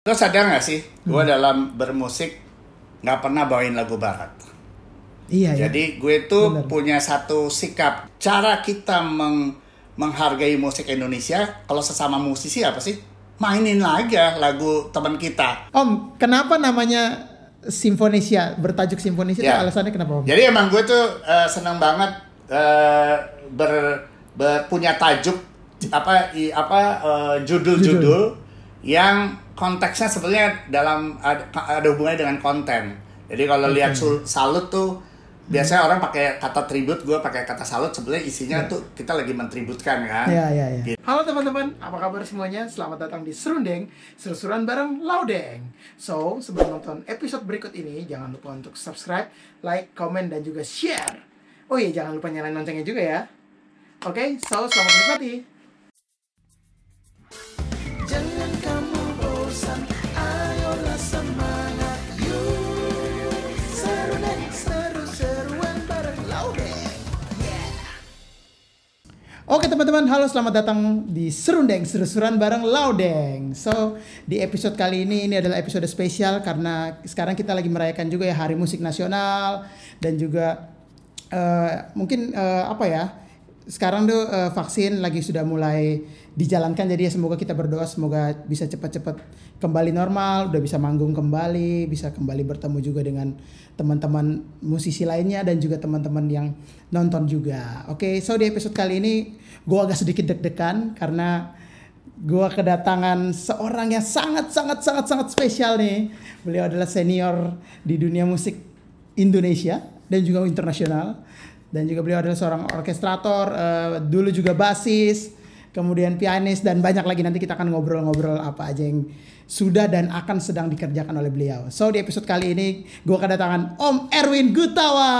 Lo sadar gak sih, gue dalam bermusik gak pernah bawain lagu barat. Iya. Jadi gue tuh punya satu sikap. Cara kita menghargai musik Indonesia, kalau sesama musisi apa sih? Mainin aja lagu teman kita. Om, kenapa namanya Simfonesia, bertajuk Simfonesia itu alasannya kenapa Om? Jadi emang gue tuh seneng banget punya tajuk judul-judul yang konteksnya sebenarnya ada hubungannya dengan konten. Jadi kalau lihat salut tuh biasanya orang pakai kata tribute, gue pakai kata salut, sebenarnya isinya tuh kita lagi mentributkan kan. Iya. Gitu. Halo teman-teman, apa kabar semuanya? Selamat datang di Serundeng, seru-seruan bareng Laudeng. So, sebelum nonton episode berikut ini, jangan lupa untuk subscribe, like, komen, dan juga share. Oh iya, jangan lupa nyalain loncengnya juga ya. Oke, selamat menikmati. Jangan kamu bosan, ayolah semangat, yuk. Serundeng, seru-seruan bareng Laudeng. Oke teman-teman, halo, selamat datang di Serundeng, seru-seruan bareng Laudeng. So, di episode kali ini adalah episode spesial karena sekarang kita lagi merayakan juga ya Hari Musik Nasional. Dan juga sekarang tuh vaksin lagi sudah mulai dijalankan, jadi ya semoga kita berdoa semoga bisa cepat-cepat kembali normal, udah bisa manggung kembali, bisa kembali bertemu juga dengan teman-teman musisi lainnya dan juga teman-teman yang nonton juga. Oke, so di episode kali ini gue agak sedikit deg-degan karena gue kedatangan seorang yang sangat spesial nih. Beliau adalah senior di dunia musik Indonesia dan juga internasional. Dan juga beliau adalah seorang orkestrator, dulu juga basis, kemudian pianis, dan banyak lagi. Nanti kita akan ngobrol-ngobrol apa aja yang sudah dan akan sedang dikerjakan oleh beliau. So di episode kali ini gue kedatangan Om Erwin Gutawa.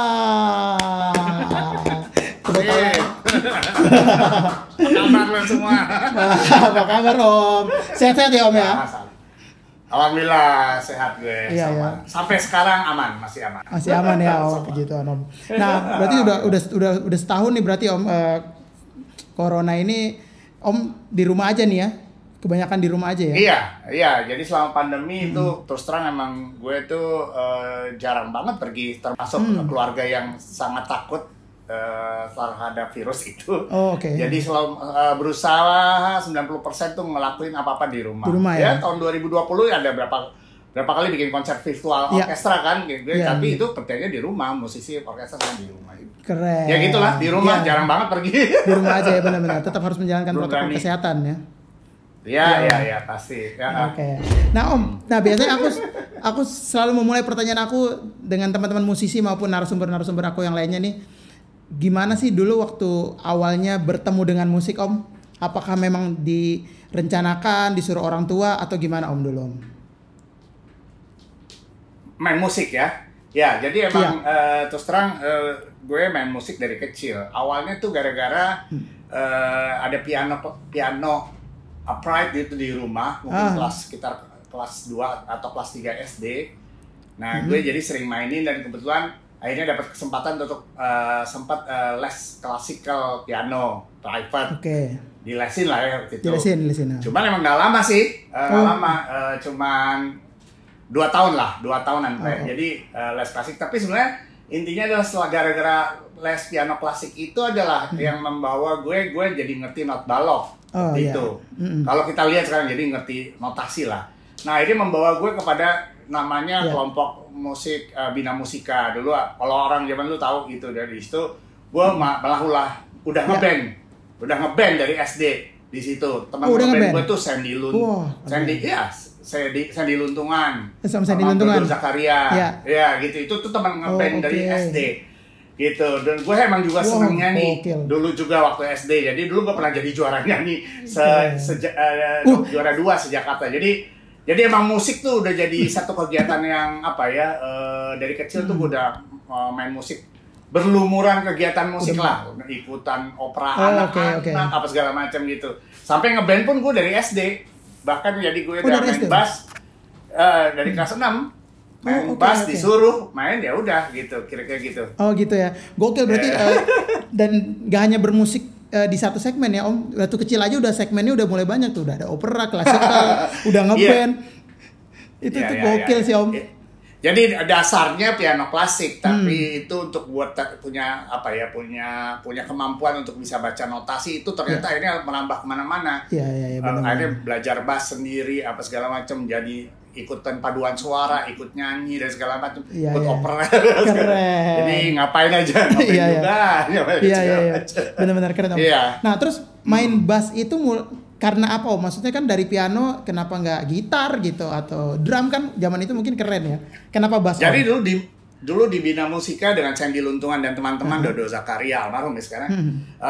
Apa kabar lo semua? Apa kabar Om? Sehat-sehat ya Om ya? Alhamdulillah sehat gue. Iya, ya. Sampai sekarang masih aman. Masih aman ya Om, gitu Om. Nah, berarti udah setahun nih berarti Om corona ini Om di rumah aja nih ya. Kebanyakan di rumah aja ya. Iya. Jadi selama pandemi itu terus terang emang gue tuh jarang banget pergi, termasuk keluarga yang sangat takut terhadap virus itu. Oh, oke. Jadi selalu berusaha 90% tuh ngelakuin apa-apa di rumah. Di rumah ya. Tahun 2020 ada berapa kali bikin konser virtual orkestra kan gitu. Tapi itu kerjanya di rumah, musisi orkestra di rumah. Keren. Ya gitulah, di rumah jarang banget pergi. Di rumah aja ya, benar-benar. Tetap harus menjalankan protokol kesehatan ya. Iya, pasti. Ya. Oke. Nah Om, biasanya aku selalu memulai pertanyaan aku dengan teman-teman musisi maupun narasumber aku yang lainnya nih. Gimana sih dulu waktu awalnya bertemu dengan musik Om? Apakah memang direncanakan, disuruh orang tua atau gimana Om dulu Om? Main musik ya? Ya, jadi emang terus terang gue main musik dari kecil. Awalnya tuh gara-gara ada piano upright gitu di rumah, mungkin sekitar kelas 2 atau kelas 3 SD. Nah, gue jadi sering mainin dan kebetulan akhirnya dapat kesempatan untuk sempat les klasikal piano private. Oke. Dilesin lah ya waktu itu. Dilesin. Cuman emang nggak lama sih, cuman 2 tahun lah, 2 tahunan. Jadi les klasik. Tapi sebenarnya intinya adalah setelah gara-gara les piano klasik itu adalah yang membawa gue jadi ngerti not balok. Itu. Kalau kita lihat sekarang jadi ngerti notasi lah. Nah ini membawa gue kepada namanya kelompok musik Bina Musika dulu. Kalau orang zaman dulu tahu gitu, dari situ gue malah udah ngeband dari SD di situ. Teman ngeband gue tuh Sandy Sandy Luntungan sama Dodo Zakaria ya gitu. Itu tuh teman ngeband dari SD gitu. Dan gue emang juga seneng nyanyi dulu juga waktu SD. Jadi dulu gue pernah jadi juara nyanyi juara 2 sejakarta. Jadi emang musik tuh udah jadi satu kegiatan yang dari kecil tuh gue udah main musik, berlumuran kegiatan musik lah, ikutan opera anak-anak apa segala macam gitu. Sampai ngeband pun gue dari SD, bahkan jadi gue udah main bass dari kelas 6. Main bass disuruh main ya udah gitu, kira-kira gitu. Oh gitu ya, gokil berarti. Dan gak hanya bermusik di satu segmen ya Om, waktu kecil aja udah segmennya udah mulai banyak tuh, udah ada opera, klasikal, udah ngeband. Itu tuh gokil sih Om. Jadi dasarnya piano klasik, tapi itu untuk buat punya apa ya, punya kemampuan untuk bisa baca notasi itu ternyata akhirnya menambah kemana-mana. Akhirnya belajar bass sendiri apa segala macam, jadi ikutan paduan suara, ikut nyanyi dan segala macam, ikut opera. Keren. Jadi ngapain aja, ngapain juga. Benar-benar keren Om. Nah terus main bass itu karena apa Om? Maksudnya kan dari piano kenapa nggak gitar gitu atau drum kan zaman itu mungkin keren ya. Kenapa bass? Jadi dulu di Bina Musika dengan Sandy Luntungan dan teman-teman Dodo Zakaria almarhum ya sekarang.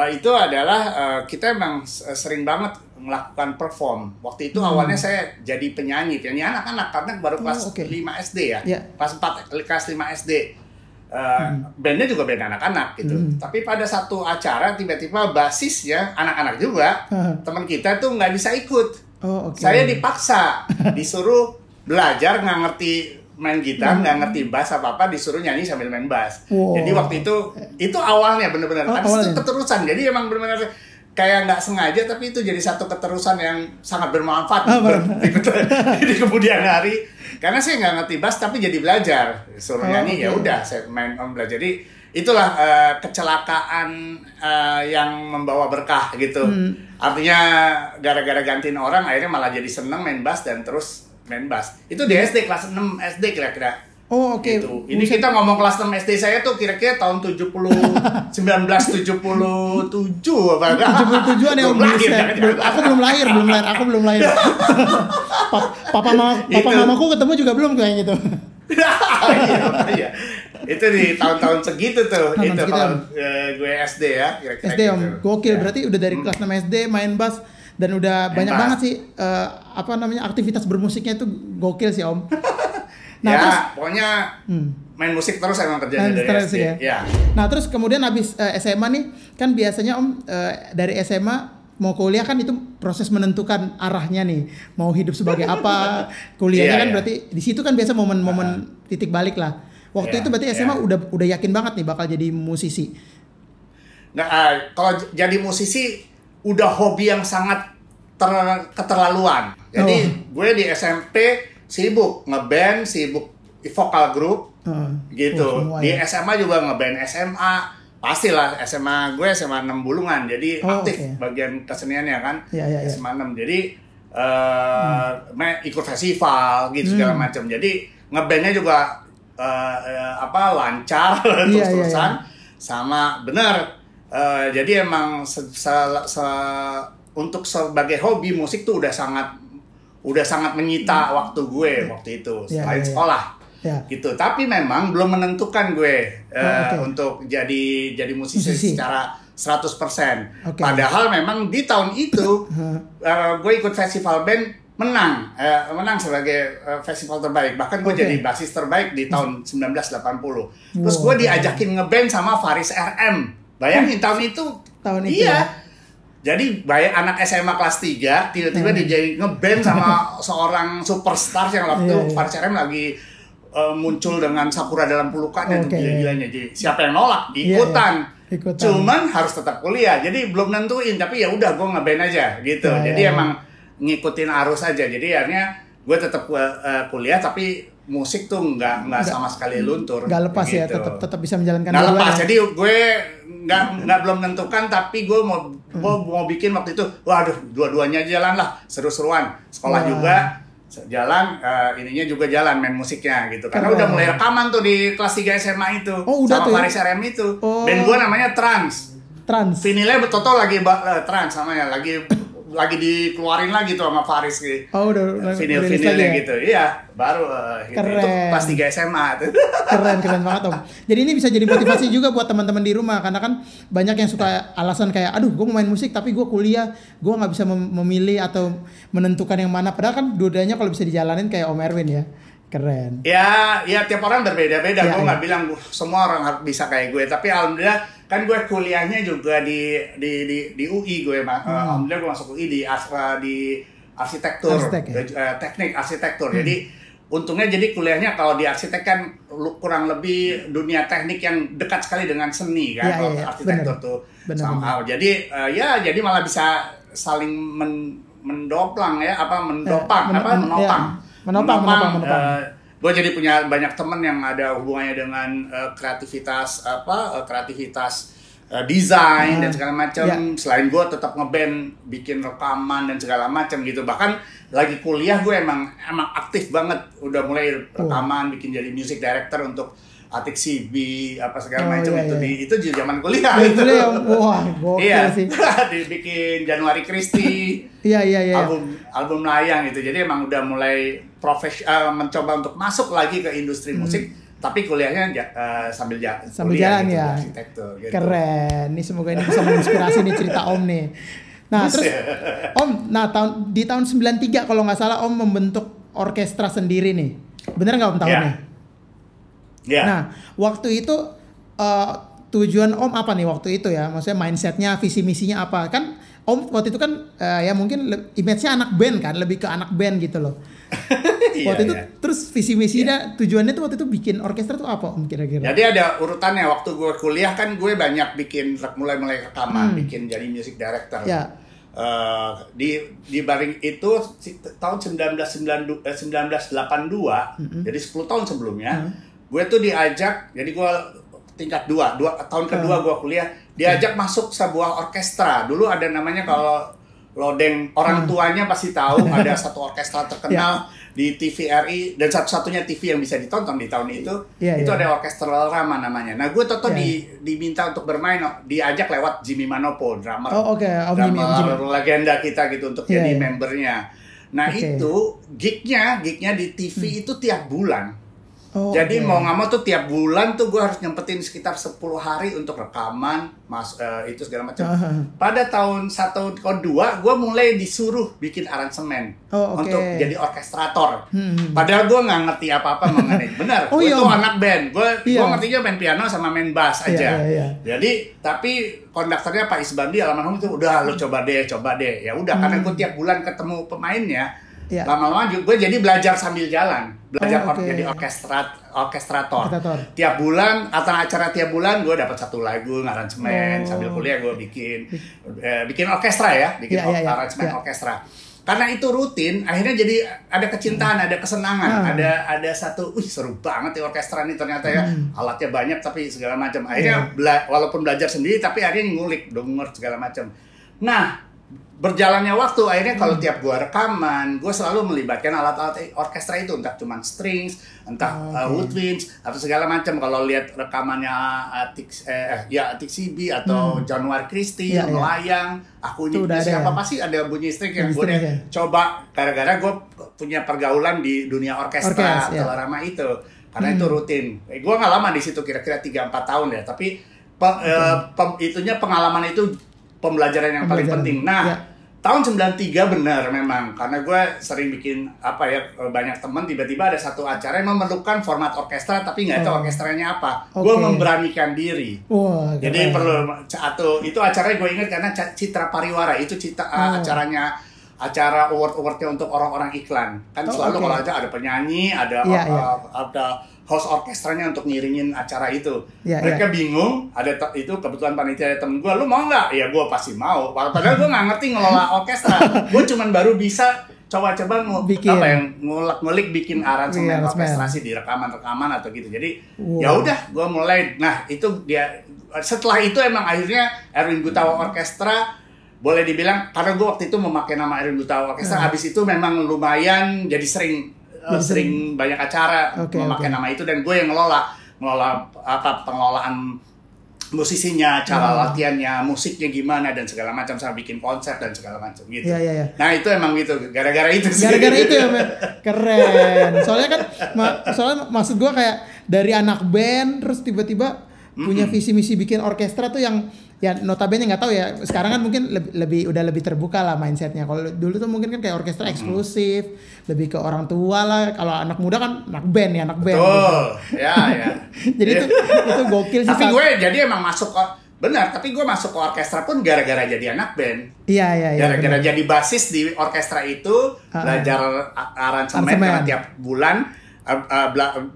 Itu adalah kita emang sering banget melakukan perform. Waktu itu awalnya saya jadi penyanyi anak-anak karena baru kelas 5 SD ya. Kelas 5 SD. Bandnya juga band anak-anak gitu. Tapi pada satu acara tiba-tiba basisnya anak-anak juga, teman kita tuh nggak bisa ikut. Saya dipaksa, disuruh belajar, nggak ngerti main gitar, nggak ngerti bass apa-apa, disuruh nyanyi sambil main bass. Jadi waktu itu awalnya bener-bener. Itu keterusan. Jadi emang bener-bener kayak nggak sengaja, tapi itu jadi satu keterusan yang sangat bermanfaat di kemudian hari. Karena saya nggak ngerti bass tapi jadi belajar, suruh nyanyi ya udah saya main belajar. Jadi itulah kecelakaan yang membawa berkah gitu. Artinya gara-gara gantiin orang akhirnya malah jadi seneng main bass dan terus main bass. Itu di SD kelas 6 SD kira-kira. Gitu. Ini kita ngomong kelas 6 SD saya tuh kira-kira tahun 1977 apa enggak? 77-an ya Om. Aku belum lahir. Papa mamaku ketemu juga belum kayak gitu. Iya. Itu di tahun-tahun segitu tuh. Itu kalau gue SD ya, kira-kira SD Om. Gokil, berarti udah dari kelas 6 SD main bass dan udah banyak banget sih aktivitas bermusiknya itu gokil sih Om. Nah, terus pokoknya main musik terus emang terjadi dari SD. Ya. Nah, terus kemudian habis SMA nih, kan biasanya Om dari SMA mau kuliah kan itu proses menentukan arahnya nih, mau hidup sebagai apa, kuliahnya kan berarti di situ kan biasa momen-momen titik balik lah. Waktu itu berarti SMA udah yakin banget nih bakal jadi musisi. Nah, kalau jadi musisi udah hobi yang sangat keterlaluan. Jadi gue di SMP sibuk ngeband, sibuk vokal grup, gitu. Di SMA juga ngeband SMA, pastilah SMA gue SMA 6 Bulungan, jadi aktif bagian keseniannya kan, SMA 6. Jadi ikut festival gitu segala macam. Jadi ngebandnya juga lancar terus-terusan, sama bener. Jadi emang untuk sebagai hobi musik tuh udah sangat menyita waktu gue waktu itu selain sekolah gitu. Tapi memang belum menentukan gue untuk jadi musisi secara 100%. Padahal memang di tahun itu gue ikut festival band menang sebagai festival terbaik. Bahkan gue jadi basis terbaik di tahun 1980. Terus gue diajakin ngeband sama Faris RM. Bayangin tahun itu iya. Jadi anak SMA kelas 3 tiba-tiba dijadi ngeband sama seorang superstar yang waktu Faris RM lagi muncul dengan Sakura dalam pelukannya itu gila-gilanya. Jadi siapa yang nolak? Ikutan. Cuman harus tetap kuliah. Jadi belum nentuin, tapi ya udah gue ngeband aja gitu. Jadi emang ngikutin arus aja. Jadi akhirnya gue tetap kuliah tapi musik tuh nggak sama sekali luntur. Nggak lepas gitu. Ya, tetap bisa menjalankan. Nggak lepas. Jadi gue nggak belum menentukan, tapi gue mau bikin waktu itu. Waduh, dua-duanya jalan lah, seru-seruan. Sekolah juga jalan, ininya juga jalan, main musiknya gitu. Karena udah mulai rekaman tuh di kelas 3 SMA itu sama Faris RM itu. Band gue namanya Trans. Vinilnya betul-betul lagi Trans namanya, lagi dikeluarin lagi tuh sama Faris gitu. Udah vinilnya gitu. Iya, baru gitu. Itu kelas 3 SMA tuh. Keren banget Om. Jadi ini bisa jadi motivasi juga buat teman-teman di rumah, karena kan banyak yang suka alasan kayak aduh gue mau main musik tapi gue kuliah, gue nggak bisa memilih atau menentukan yang mana. Padahal kan dua-duanya kalau bisa dijalanin kayak Om Erwin ya. Keren. Ya tiap orang berbeda-beda. Gue nggak bilang semua orang harus bisa kayak gue, tapi alhamdulillah kan gue kuliahnya juga di UI gue, alhamdulillah gue masuk UI di arsitektur, teknik arsitektur. Jadi untungnya jadi kuliahnya kalau di arsitek kan kurang lebih dunia teknik yang dekat sekali dengan seni kan, kalau arsitektur tuh. Somehow. Jadi jadi malah bisa saling mendopang ya, menopang Menopang. Gue jadi punya banyak temen yang ada hubungannya dengan kreativitas desain dan segala macam. Selain gue tetap ngeband, bikin rekaman dan segala macam gitu. Bahkan lagi kuliah gue emang aktif banget. Udah mulai rekaman, bikin jadi music director untuk Atik CB apa segala macam itu di zaman kuliah itu. Wah, gokil sih. Dibikin Januari Christie. Iya. Album layang gitu. Jadi emang udah mulai mencoba untuk masuk lagi ke industri musik. Tapi kuliahnya sambil jalan gitu, ya. Arsitektur gitu. Keren. Nih semoga ini bisa menginspirasi nih cerita Om nih. Nah, terus Om, di tahun 93 kalau nggak salah Om membentuk orkestra sendiri nih. Bener nggak Om tahunnya? Yeah. Nah, waktu itu tujuan Om apa nih waktu itu ya? Maksudnya mindsetnya, visi misinya apa? Kan Om waktu itu kan ya mungkin image-nya anak band kan, lebih ke anak band gitu loh. Waktu itu terus visi misinya tujuannya tuh waktu itu bikin orkestra tuh apa Om kira-kira? Jadi ada urutannya. Waktu gue kuliah kan gue banyak bikin mulai rekaman, bikin jadi music director. Di baring itu tahun 1982, jadi 10 tahun sebelumnya. Gue tuh diajak, jadi gue tingkat 2 tahun kedua gue kuliah, diajak masuk sebuah orkestra. Dulu ada namanya, kalau Lodeng orang tuanya pasti tahu, ada satu orkestra terkenal di TVRI dan satu-satunya TV yang bisa ditonton di tahun itu. Itu ada Orkestra Rama namanya. Nah, gue diminta untuk bermain, diajak lewat Jimmy Manopo, drummer legenda kita gitu, untuk jadi membernya. Nah, itu gignya di TV itu tiap bulan. Jadi mau nggak mau tuh tiap bulan tuh gue harus nyempetin sekitar 10 hari untuk rekaman, itu segala macam. Pada tahun 1 kedua gue mulai disuruh bikin aransemen untuk jadi orkestrator. Padahal gue nggak ngerti apa-apa mengenai. Benar, gue tuh anak band. Gue ngertinya main piano sama main bass aja. Jadi tapi konduktornya Pak Isbandi almarhum itu udah lo coba deh. Ya udah, karena gue tiap bulan ketemu pemainnya. Lama-lama gue jadi belajar sambil jalan, jadi orkestrator. Tiap bulan, acara tiap bulan gue dapat satu lagu ngaransemen, sambil kuliah gue bikin orkestra ya, aransemen orkestra. Karena itu rutin, akhirnya jadi ada kecintaan, ada kesenangan, ada satu, seru banget ya orkestra ini ternyata ya, alatnya banyak tapi segala macam. Akhirnya walaupun belajar sendiri, tapi akhirnya ngulik, denger segala macam. Nah, berjalannya waktu, akhirnya kalau tiap gua rekaman, gua selalu melibatkan alat-alat orkestra itu, entah cuma strings, entah woodwinds atau segala macam. Kalau lihat rekamannya Atik CB atau Januari Christie, melayang, aku ini siapa pasti ada bunyi string yang gue coba, gara-gara gue punya pergaulan di dunia orkestra Telarama itu, karena itu rutin. Gue nggak lama di situ, kira-kira 3-4 tahun ya, tapi pengalaman itu pembelajaran yang paling penting. Nah, tahun 93 benar memang, karena gue sering bikin banyak teman, tiba-tiba ada satu acara yang memerlukan format orkestra tapi nggak tahu orkestranya apa. Gue memberanikan diri. Jadi perlu itu acaranya gue ingat karena Citra Pariwara itu acara award-awardnya untuk orang-orang iklan. Kan selalu kalau ada penyanyi, ada host orkestranya untuk ngiringin acara itu. Mereka bingung, itu kebetulan panitia ada temen gue, lu mau nggak? Ya gue pasti mau. Padahal gue nggak ngerti ngelola orkestra. Gue cuman baru bisa coba-coba ngulik bikin aransemen orkestrasi di rekaman atau gitu. Jadi ya udah, gue mulai. Nah itu dia. Setelah itu emang akhirnya Erwin Gutawa Orkestra, boleh dibilang karena gue waktu itu memakai nama Erwin Gutawa Orkestra. Habis itu memang lumayan jadi sering banyak acara memakai nama itu, dan gue yang ngelola pengelolaan musisinya, cara latihannya, musiknya gimana dan segala macam, sampai bikin konser dan segala macam gitu. Nah itu emang gitu, gara-gara itu sih. Gara-gara itu ya, keren. Soalnya kan, maksud gue kayak dari anak band terus tiba-tiba punya visi misi bikin orkestra tuh yang ya notabene nggak tahu ya, sekarang kan mungkin udah lebih terbuka lah mindsetnya. Kalau dulu tuh mungkin kan kayak orkestra eksklusif, lebih ke orang tua lah. Kalau anak muda kan anak band. Betul, gitu. Ya. Jadi itu gokil sih. Tapi gue jadi emang masuk tapi gue masuk ke orkestra pun gara-gara jadi anak band. Iya. Gara-gara jadi basis di orkestra itu, belajar aransemen karena tiap bulan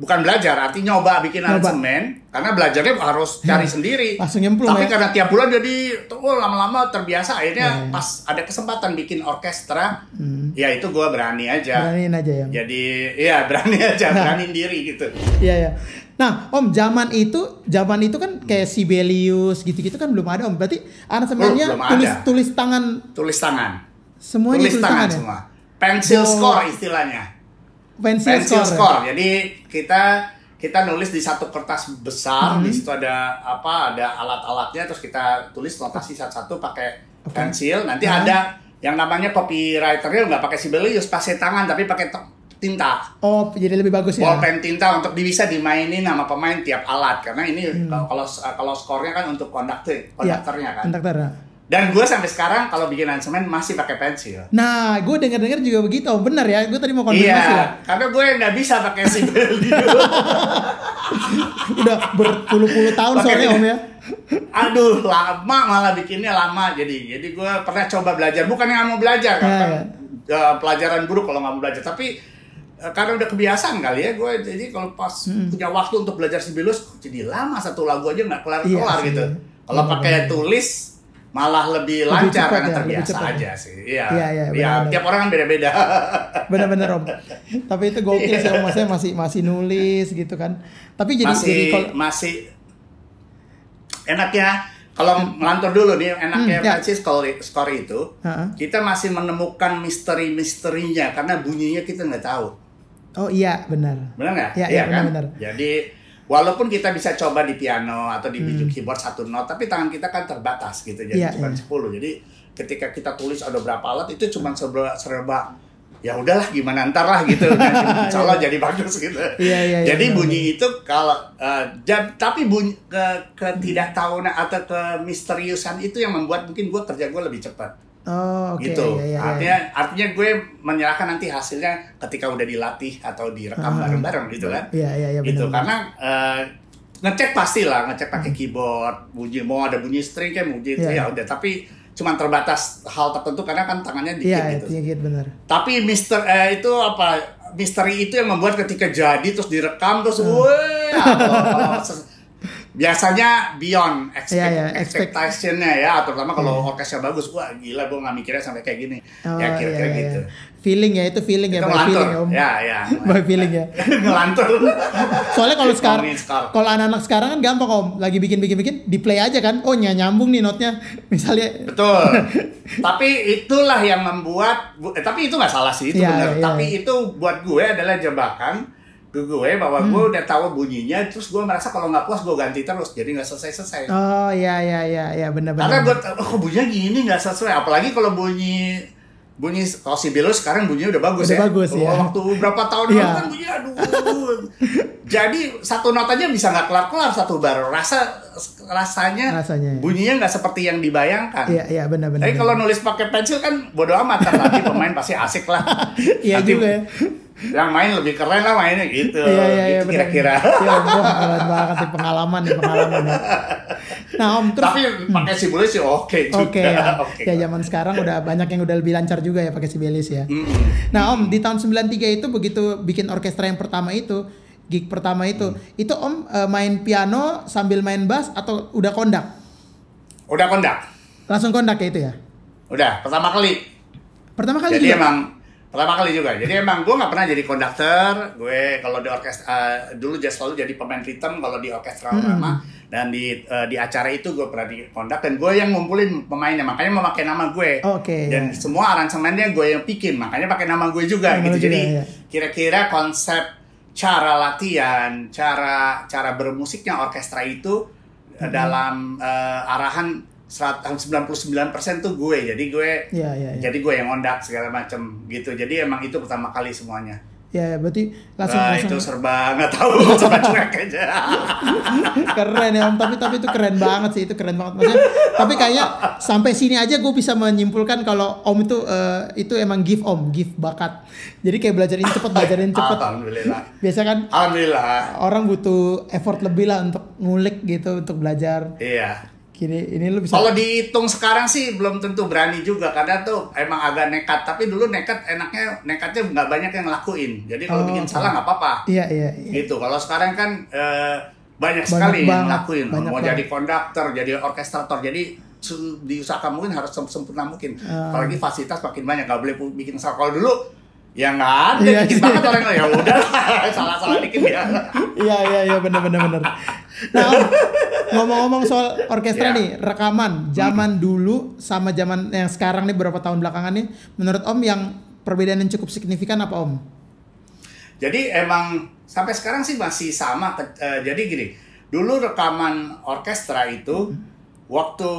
bukan belajar, artinya nyoba bikin aransemen, karena belajarnya harus cari sendiri. Langsung nyemplung Tapi ya. karena tiap bulan jadi lama-lama terbiasa, akhirnya pas ada kesempatan bikin orkestra, ya itu gue berani aja. Beraniin aja ya. Jadi ya berani aja, beraniin diri gitu. Iya ya. Nah, Om, zaman itu kan kayak Sibelius gitu-gitu kan belum ada, Om. Berarti aransemennya tulis tangan. Tulis tangan. Semuanya tulis tangan ya? Semua. Pencil score istilahnya. Pencil score. Jadi kita nulis di satu kertas besar, di situ ada alat-alatnya, terus kita tulis notasi satu-satu pakai pensil. Nanti ada yang namanya copywriternya nggak pakai Sibelius, pakai tangan tapi pakai tinta. Oh, jadi lebih bagus ya. Bolpen tinta untuk bisa dimainin sama pemain tiap alat, karena ini kalau skornya kan untuk konduktornya kan. Konduktor. Dan gue sampai sekarang kalau bikin aransemen masih pakai pensil. Nah, gue dengar juga begitu, Om. Benar ya? Gue tadi mau konfirmasi. Iya, karena gue nggak bisa pakai Sibelius. Udah berpuluh-puluh tahun soalnya, Om ya. Aduh, lama malah bikinnya lama. Jadi gue pernah coba belajar, bukan yang mau belajar kan. Pelajaran buruk kalau nggak mau belajar, tapi karena udah kebiasaan kali ya gue. Jadi kalau pas punya waktu untuk belajar Sibelius, jadi lama satu lagu aja nggak kelar-kelar gitu. Kalau pakai tulis malah lebih lancar karena terbiasa aja sih. Iya. Tiap orang kan beda-beda. Benar-benar, Om. Tapi itu gokil sih, Om. Maksudnya masih nulis gitu kan. Tapi masih enaknya kalau ngelantur dulu nih, enaknya Pencil score itu kita masih menemukan misteri-misterinya karena bunyinya kita nggak tahu. Oh iya, benar. Benar nggak? Iya kan? Benar. Jadi walaupun kita bisa coba di piano atau di biju keyboard satu not, tapi tangan kita kan terbatas gitu, jadi cuma 10. Jadi ketika kita tulis ada berapa alat itu cuma serba ya udahlah gimana ntar lah gitu. Insya Allah jadi bagus gitu. Iya, jadi bunyi itu kalau tapi bunyi ketidaktahuan atau kemisteriusan itu yang membuat mungkin kerja gue lebih cepat. Oh, oke. Gitu. Artinya gue menyerahkan nanti hasilnya ketika udah dilatih atau direkam bareng-bareng gitu kan. Iya, gitu. benar. Karena ngecek pastilah, ngecek pakai keyboard, mau ada bunyi string kan, ya udah, tapi cuma terbatas hal tertentu karena kan tangannya dikit gitu. Iya, dikit benar. Tapi misteri itu yang membuat ketika jadi terus direkam terus biasanya beyond expectation-nya ya, terutama kalau orkestra bagus, wah gila gue nggak mikirnya sampai kayak gini. Kira-kira gitu. Feeling ya, itu feeling ya, itu by feeling ya, Om. Ya. By feeling ya. Ngelantur. Soalnya kalau anak-anak sekarang kan gampang, Om. Lagi bikin di play aja kan. Oh, nyambung nih notnya. Misalnya. Betul. Tapi itulah yang membuat tapi itu nggak salah sih, itu benar. Tapi itu buat gue adalah jebakan gue bahwa gue udah tahu bunyinya, terus gue merasa kalau nggak puas gue ganti terus, jadi nggak selesai. Oh iya benar. Karena gue bunyinya gini nggak sesuai, apalagi kalau bunyi kalau Sibelius sekarang bunyinya udah bagus. Waktu berapa tahun lalu kan bunyinya aduh. Jadi satu notanya bisa nggak kelar satu bar, rasanya bunyinya nggak seperti yang dibayangkan. Iya benar. Tapi kalau nulis pakai pensil kan bodo amat, nanti pemain pasti asik lah. Iya juga ya. Yang main lebih keren lah mainnya gitu. Iya, kira-kira. Iya, keren banget sih pengalaman ya. Nah, Om, terus tapi pakai Sibelius sih oke juga. Oke ya. Zaman sekarang udah banyak yang udah lebih lancar juga ya pakai Sibelius ya. Nah, Om, di tahun 93 itu begitu bikin orkestra yang pertama itu, gig pertama itu Om main piano sambil main bass atau udah kondak? Udah kondak. Langsung kondak ya itu ya? Udah, pertama kali jadi juga? Pertama kali juga. Jadi emang gue nggak pernah jadi konduktor. Gue kalau di orkestra dulu selalu jadi pemain rhythm kalau di orkestra lama, dan di acara itu gue pernah di kondak, dan gue yang ngumpulin pemainnya, makanya memakai nama gue. Dan semua aransemennya gue yang bikin, makanya pakai nama gue juga gitu. Jadi kira-kira konsep cara latihan, cara bermusiknya orkestra itu dalam arahan 99% tuh gue, jadi gue yang ondak segala macam gitu. Jadi emang itu pertama kali semuanya. Ya, berarti langsung itu serba nggak tahu, serba cuek aja. Keren ya, Om. Tapi itu keren banget sih, itu keren banget maksudnya. Tapi kayaknya sampai sini aja gue bisa menyimpulkan kalau Om itu emang gift bakat. Jadi kayak belajarin cepet. Alhamdulillah. Biasa kan? Alhamdulillah. Orang butuh effort lebih lah untuk ngulik gitu, untuk belajar. Iya. ini lu bisa. Kalau dihitung sekarang sih belum tentu berani juga karena tuh emang agak nekat. Tapi dulu nekatnya nggak banyak yang ngelakuin. Jadi kalau bikin salah nggak apa-apa. Iya. Gitu. Kalau sekarang kan banyak sekali yang ngelakuin. Mau banget. jadi konduktor, jadi orkestrator, jadi diusahakan mungkin harus sempurna mungkin. Apalagi fasilitas makin banyak, nggak boleh bikin salah. Kalau dulu ya nggak ada, dikit banget orang ya udah salah dikit ya. Iya benar. Nah, ngomong-ngomong soal orkestra nih, rekaman zaman dulu sama zaman yang sekarang nih beberapa tahun belakangan nih, menurut Om yang perbedaan yang cukup signifikan apa Om? Jadi emang sampai sekarang sih masih sama. Jadi gini, dulu rekaman orkestra itu waktu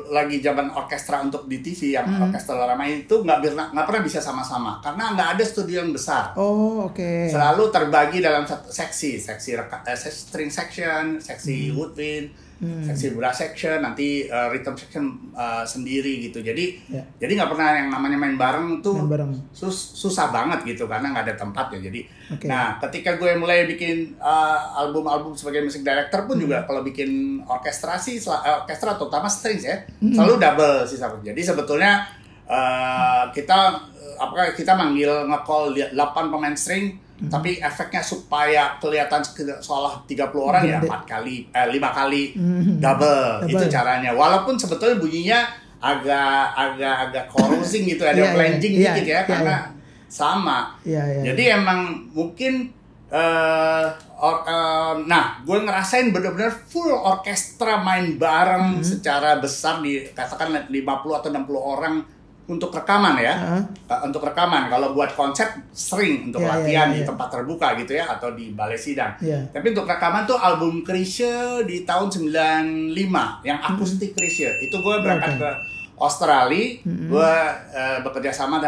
lagi zaman orkestra untuk di TV yang orkestra lama itu nggak pernah bisa sama-sama karena nggak ada studio yang besar. Oh, oke. Selalu terbagi dalam satu seksi string section, seksi woodwind, seksi brass section, nanti rhythm section sendiri gitu. Jadi nggak pernah yang namanya main bareng tuh susah banget gitu karena nggak ada tempat ya. Jadi nah ketika gue mulai bikin album-album sebagai music director pun juga kalau bikin orkestra terutama strings ya selalu double sih. Jadi sebetulnya kita manggil nge-call 8 pemain string. Tapi efeknya supaya kelihatan seolah 30 orang ya 5 kali double. Itu caranya. Walaupun sebetulnya bunyinya agak corrosing gitu, ada blending dikit ya karena sama. Jadi emang mungkin gue ngerasain benar-benar full orkestra main bareng secara besar katakan 50 atau 60 orang untuk rekaman ya. Untuk rekaman kalau buat konsep sering untuk latihan di tempat terbuka gitu ya atau di balai sidang. Tapi untuk rekaman tuh album Krisye di tahun 95 yang akustik Krisye. Itu gue berangkat ke Australia, gue bekerja sama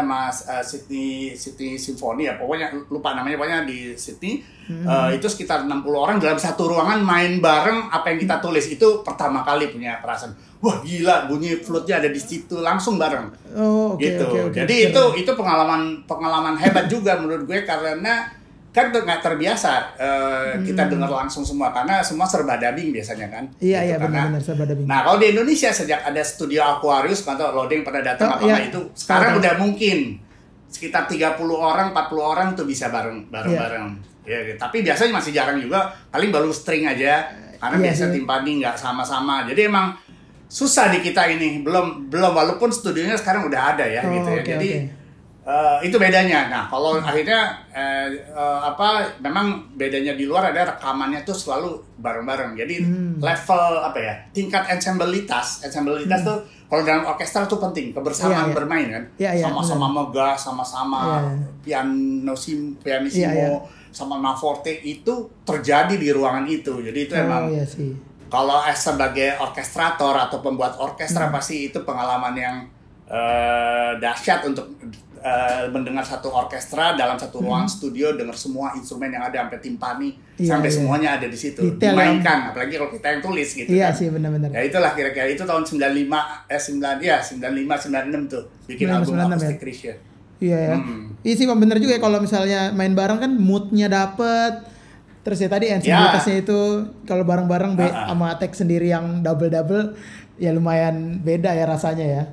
Sydney Symphony ya, pokoknya lupa namanya, pokoknya di Sydney. Itu sekitar 60 orang dalam satu ruangan main bareng apa yang kita tulis. Itu pertama kali punya perasaan, wah gila, bunyi flute-nya ada di situ langsung bareng. Gitu. Jadi itu pengalaman hebat juga menurut gue karena kan nggak terbiasa kita dengar langsung semua karena semua serba dubbing biasanya kan. Iya benar serba dubbing. Nah kalau di Indonesia sejak ada studio Aquarius atau loading pada datang itu sekarang udah mungkin sekitar 30 orang 40 orang tuh bisa bareng. Ya, tapi biasanya masih jarang juga, paling baru string aja karena biasa timpani nggak sama-sama. Jadi emang susah di kita ini belum walaupun studionya sekarang udah ada ya gitu ya. Jadi itu bedanya. Nah kalau akhirnya memang bedanya di luar ada rekamannya tuh selalu bareng-bareng. Jadi level tingkat ensemblitas tuh kalau dalam orkestra tuh penting kebersamaan bermain kan. Sama-sama megah, sama-sama pianissimo, sama forte itu terjadi di ruangan itu. Jadi itu emang kalau sebagai orkestrator atau pembuat orkestra pasti itu pengalaman yang dahsyat untuk mendengar satu orkestra dalam satu ruangan studio, dengar semua instrumen yang ada sampai timpani sampai semuanya ada di situ dimainkan, apalagi kalau kita yang tulis gitu kan. Sih benar-benar. Ya itulah kira-kira itu tahun 95 96 tuh bikin album akustik Krisye. Iya sih benar juga ya kalau misalnya main bareng kan moodnya dapet. Terus ya tadi ensemblitasnya itu kalau bareng-bareng sama tag sendiri yang double ya lumayan beda ya rasanya ya.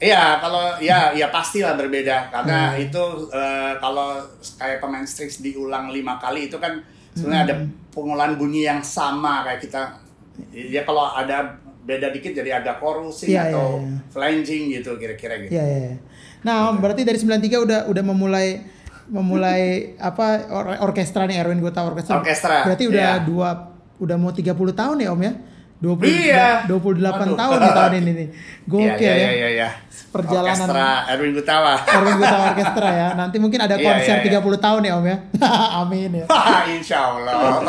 Iya, kalau ya pastilah berbeda karena itu kalau kayak pemain strings diulang 5 kali itu kan sebenarnya ada pengolahan bunyi yang sama kayak kita. Ya kalau ada beda dikit jadi agak corrosing atau flanging gitu kira-kira gitu. Iya. Nah, berarti dari 93 udah memulai orkestra nih, Erwin Gota Orkestra. Berarti udah mau 30 tahun ya Om ya? 28 tahun di tahun ini nih. Gokil ya. Perjalanan Orkestra Erwin Gutawa Orkestra ya. Nanti mungkin ada konser 30 tahun ya Om ya. Amin ya. Insya Allah.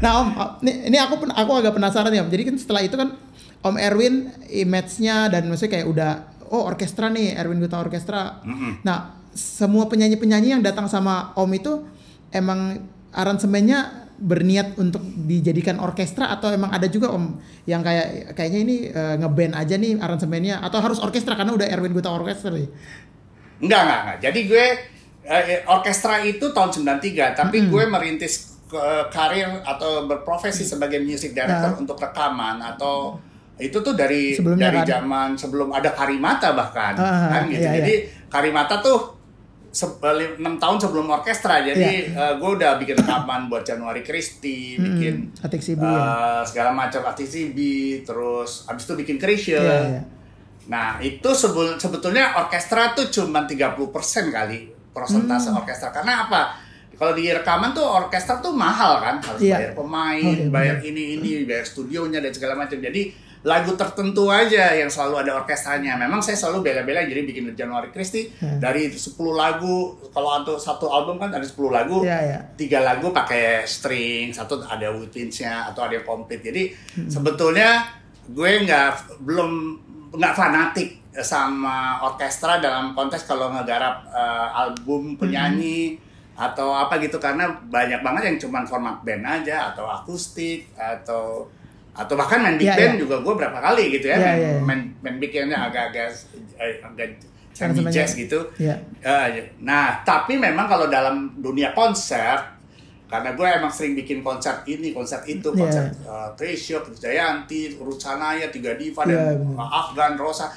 Nah Om, ini aku agak penasaran ya Om. Jadi kan setelah itu kan Om Erwin image-nya dan maksudnya kayak udah orkestra nih, Erwin Gota Orkestra. Nah, semua penyanyi-penyanyi yang datang sama Om itu emang aransemennya berniat untuk dijadikan orkestra atau emang ada juga Om yang kayaknya ini ngeband aja nih aransemennya atau harus orkestra karena udah Erwin Gota Orkestra nih? Enggak. Jadi gue orkestra itu tahun 93 tapi gue merintis karir atau berprofesi sebagai music director untuk rekaman atau itu tuh dari zaman sebelum ada Karimata bahkan kan gitu. Jadi Karimata tuh 6 tahun sebelum orkestra, jadi gue udah bikin rekaman buat Januari Christie, bikin Atik CB, segala macam Atik CB, terus abis itu bikin Krisya. Nah itu sebetulnya orkestra tuh cuma 30% kali persentase orkestra. Karena apa? Kalau di rekaman tuh orkestra tuh mahal kan, harus bayar pemain, bayar ini, bayar studionya dan segala macam. Jadi lagu tertentu aja yang selalu ada orkestranya. Memang saya selalu bela-bela jadi bikin Januari Christie dari 10 lagu. Kalau untuk satu album kan ada 10 lagu, 3 lagu pakai string, 1 ada woodwinds-nya atau ada yang komplit. Jadi sebetulnya gue nggak fanatik sama orkestra dalam konteks kalau ngegarap album penyanyi atau apa gitu, karena banyak banget yang cuman format band aja atau akustik atau bahkan main big band juga gue berapa kali gitu ya, main big bandnya agak semi jazz gitu. Nah tapi memang kalau dalam dunia konser, karena gue emang sering bikin konser ini, konser itu, konser Krisya, Krisdayanti, Ruth Sahanaya, Tiga Diva, dan Afgan, Rosa,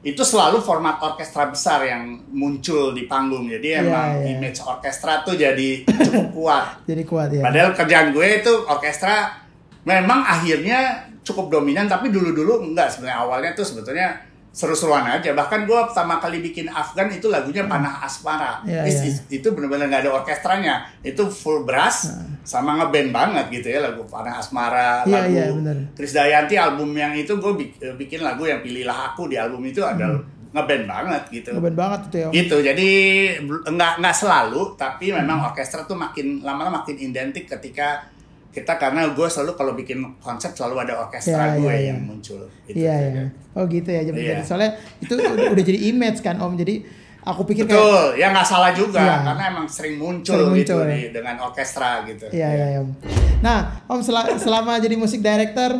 itu selalu format orkestra besar yang muncul di panggung. Jadi emang image orkestra tuh jadi cukup kuat. Jadi kuat ya. Padahal kerjaan gue itu orkestra memang akhirnya cukup dominan, tapi dulu-dulu enggak. Sebenarnya awalnya tuh sebetulnya seru-seruan aja. Bahkan gue pertama kali bikin Afgan itu lagunya Panah Asmara. Itu benar-benar nggak ada orkestranya. Itu full brass sama ngeband banget gitu ya, lagu Panah Asmara, lagu Krisdayanti album yang itu gue bikin lagu yang Pilihlah Aku di album itu ada ngeband banget gitu. Ngeband banget itu ya. Gitu. Jadi nggak selalu, tapi memang orkestra tuh makin lama-lama makin identik ketika kita, karena gue selalu kalau bikin konsep selalu ada orkestra yang muncul gitu. Oh gitu ya. Jadi soalnya itu udah jadi image kan Om. Jadi aku pikir betul, ya nggak salah juga karena emang sering muncul gitu dengan orkestra gitu. Iya. Nah Om selama jadi musik director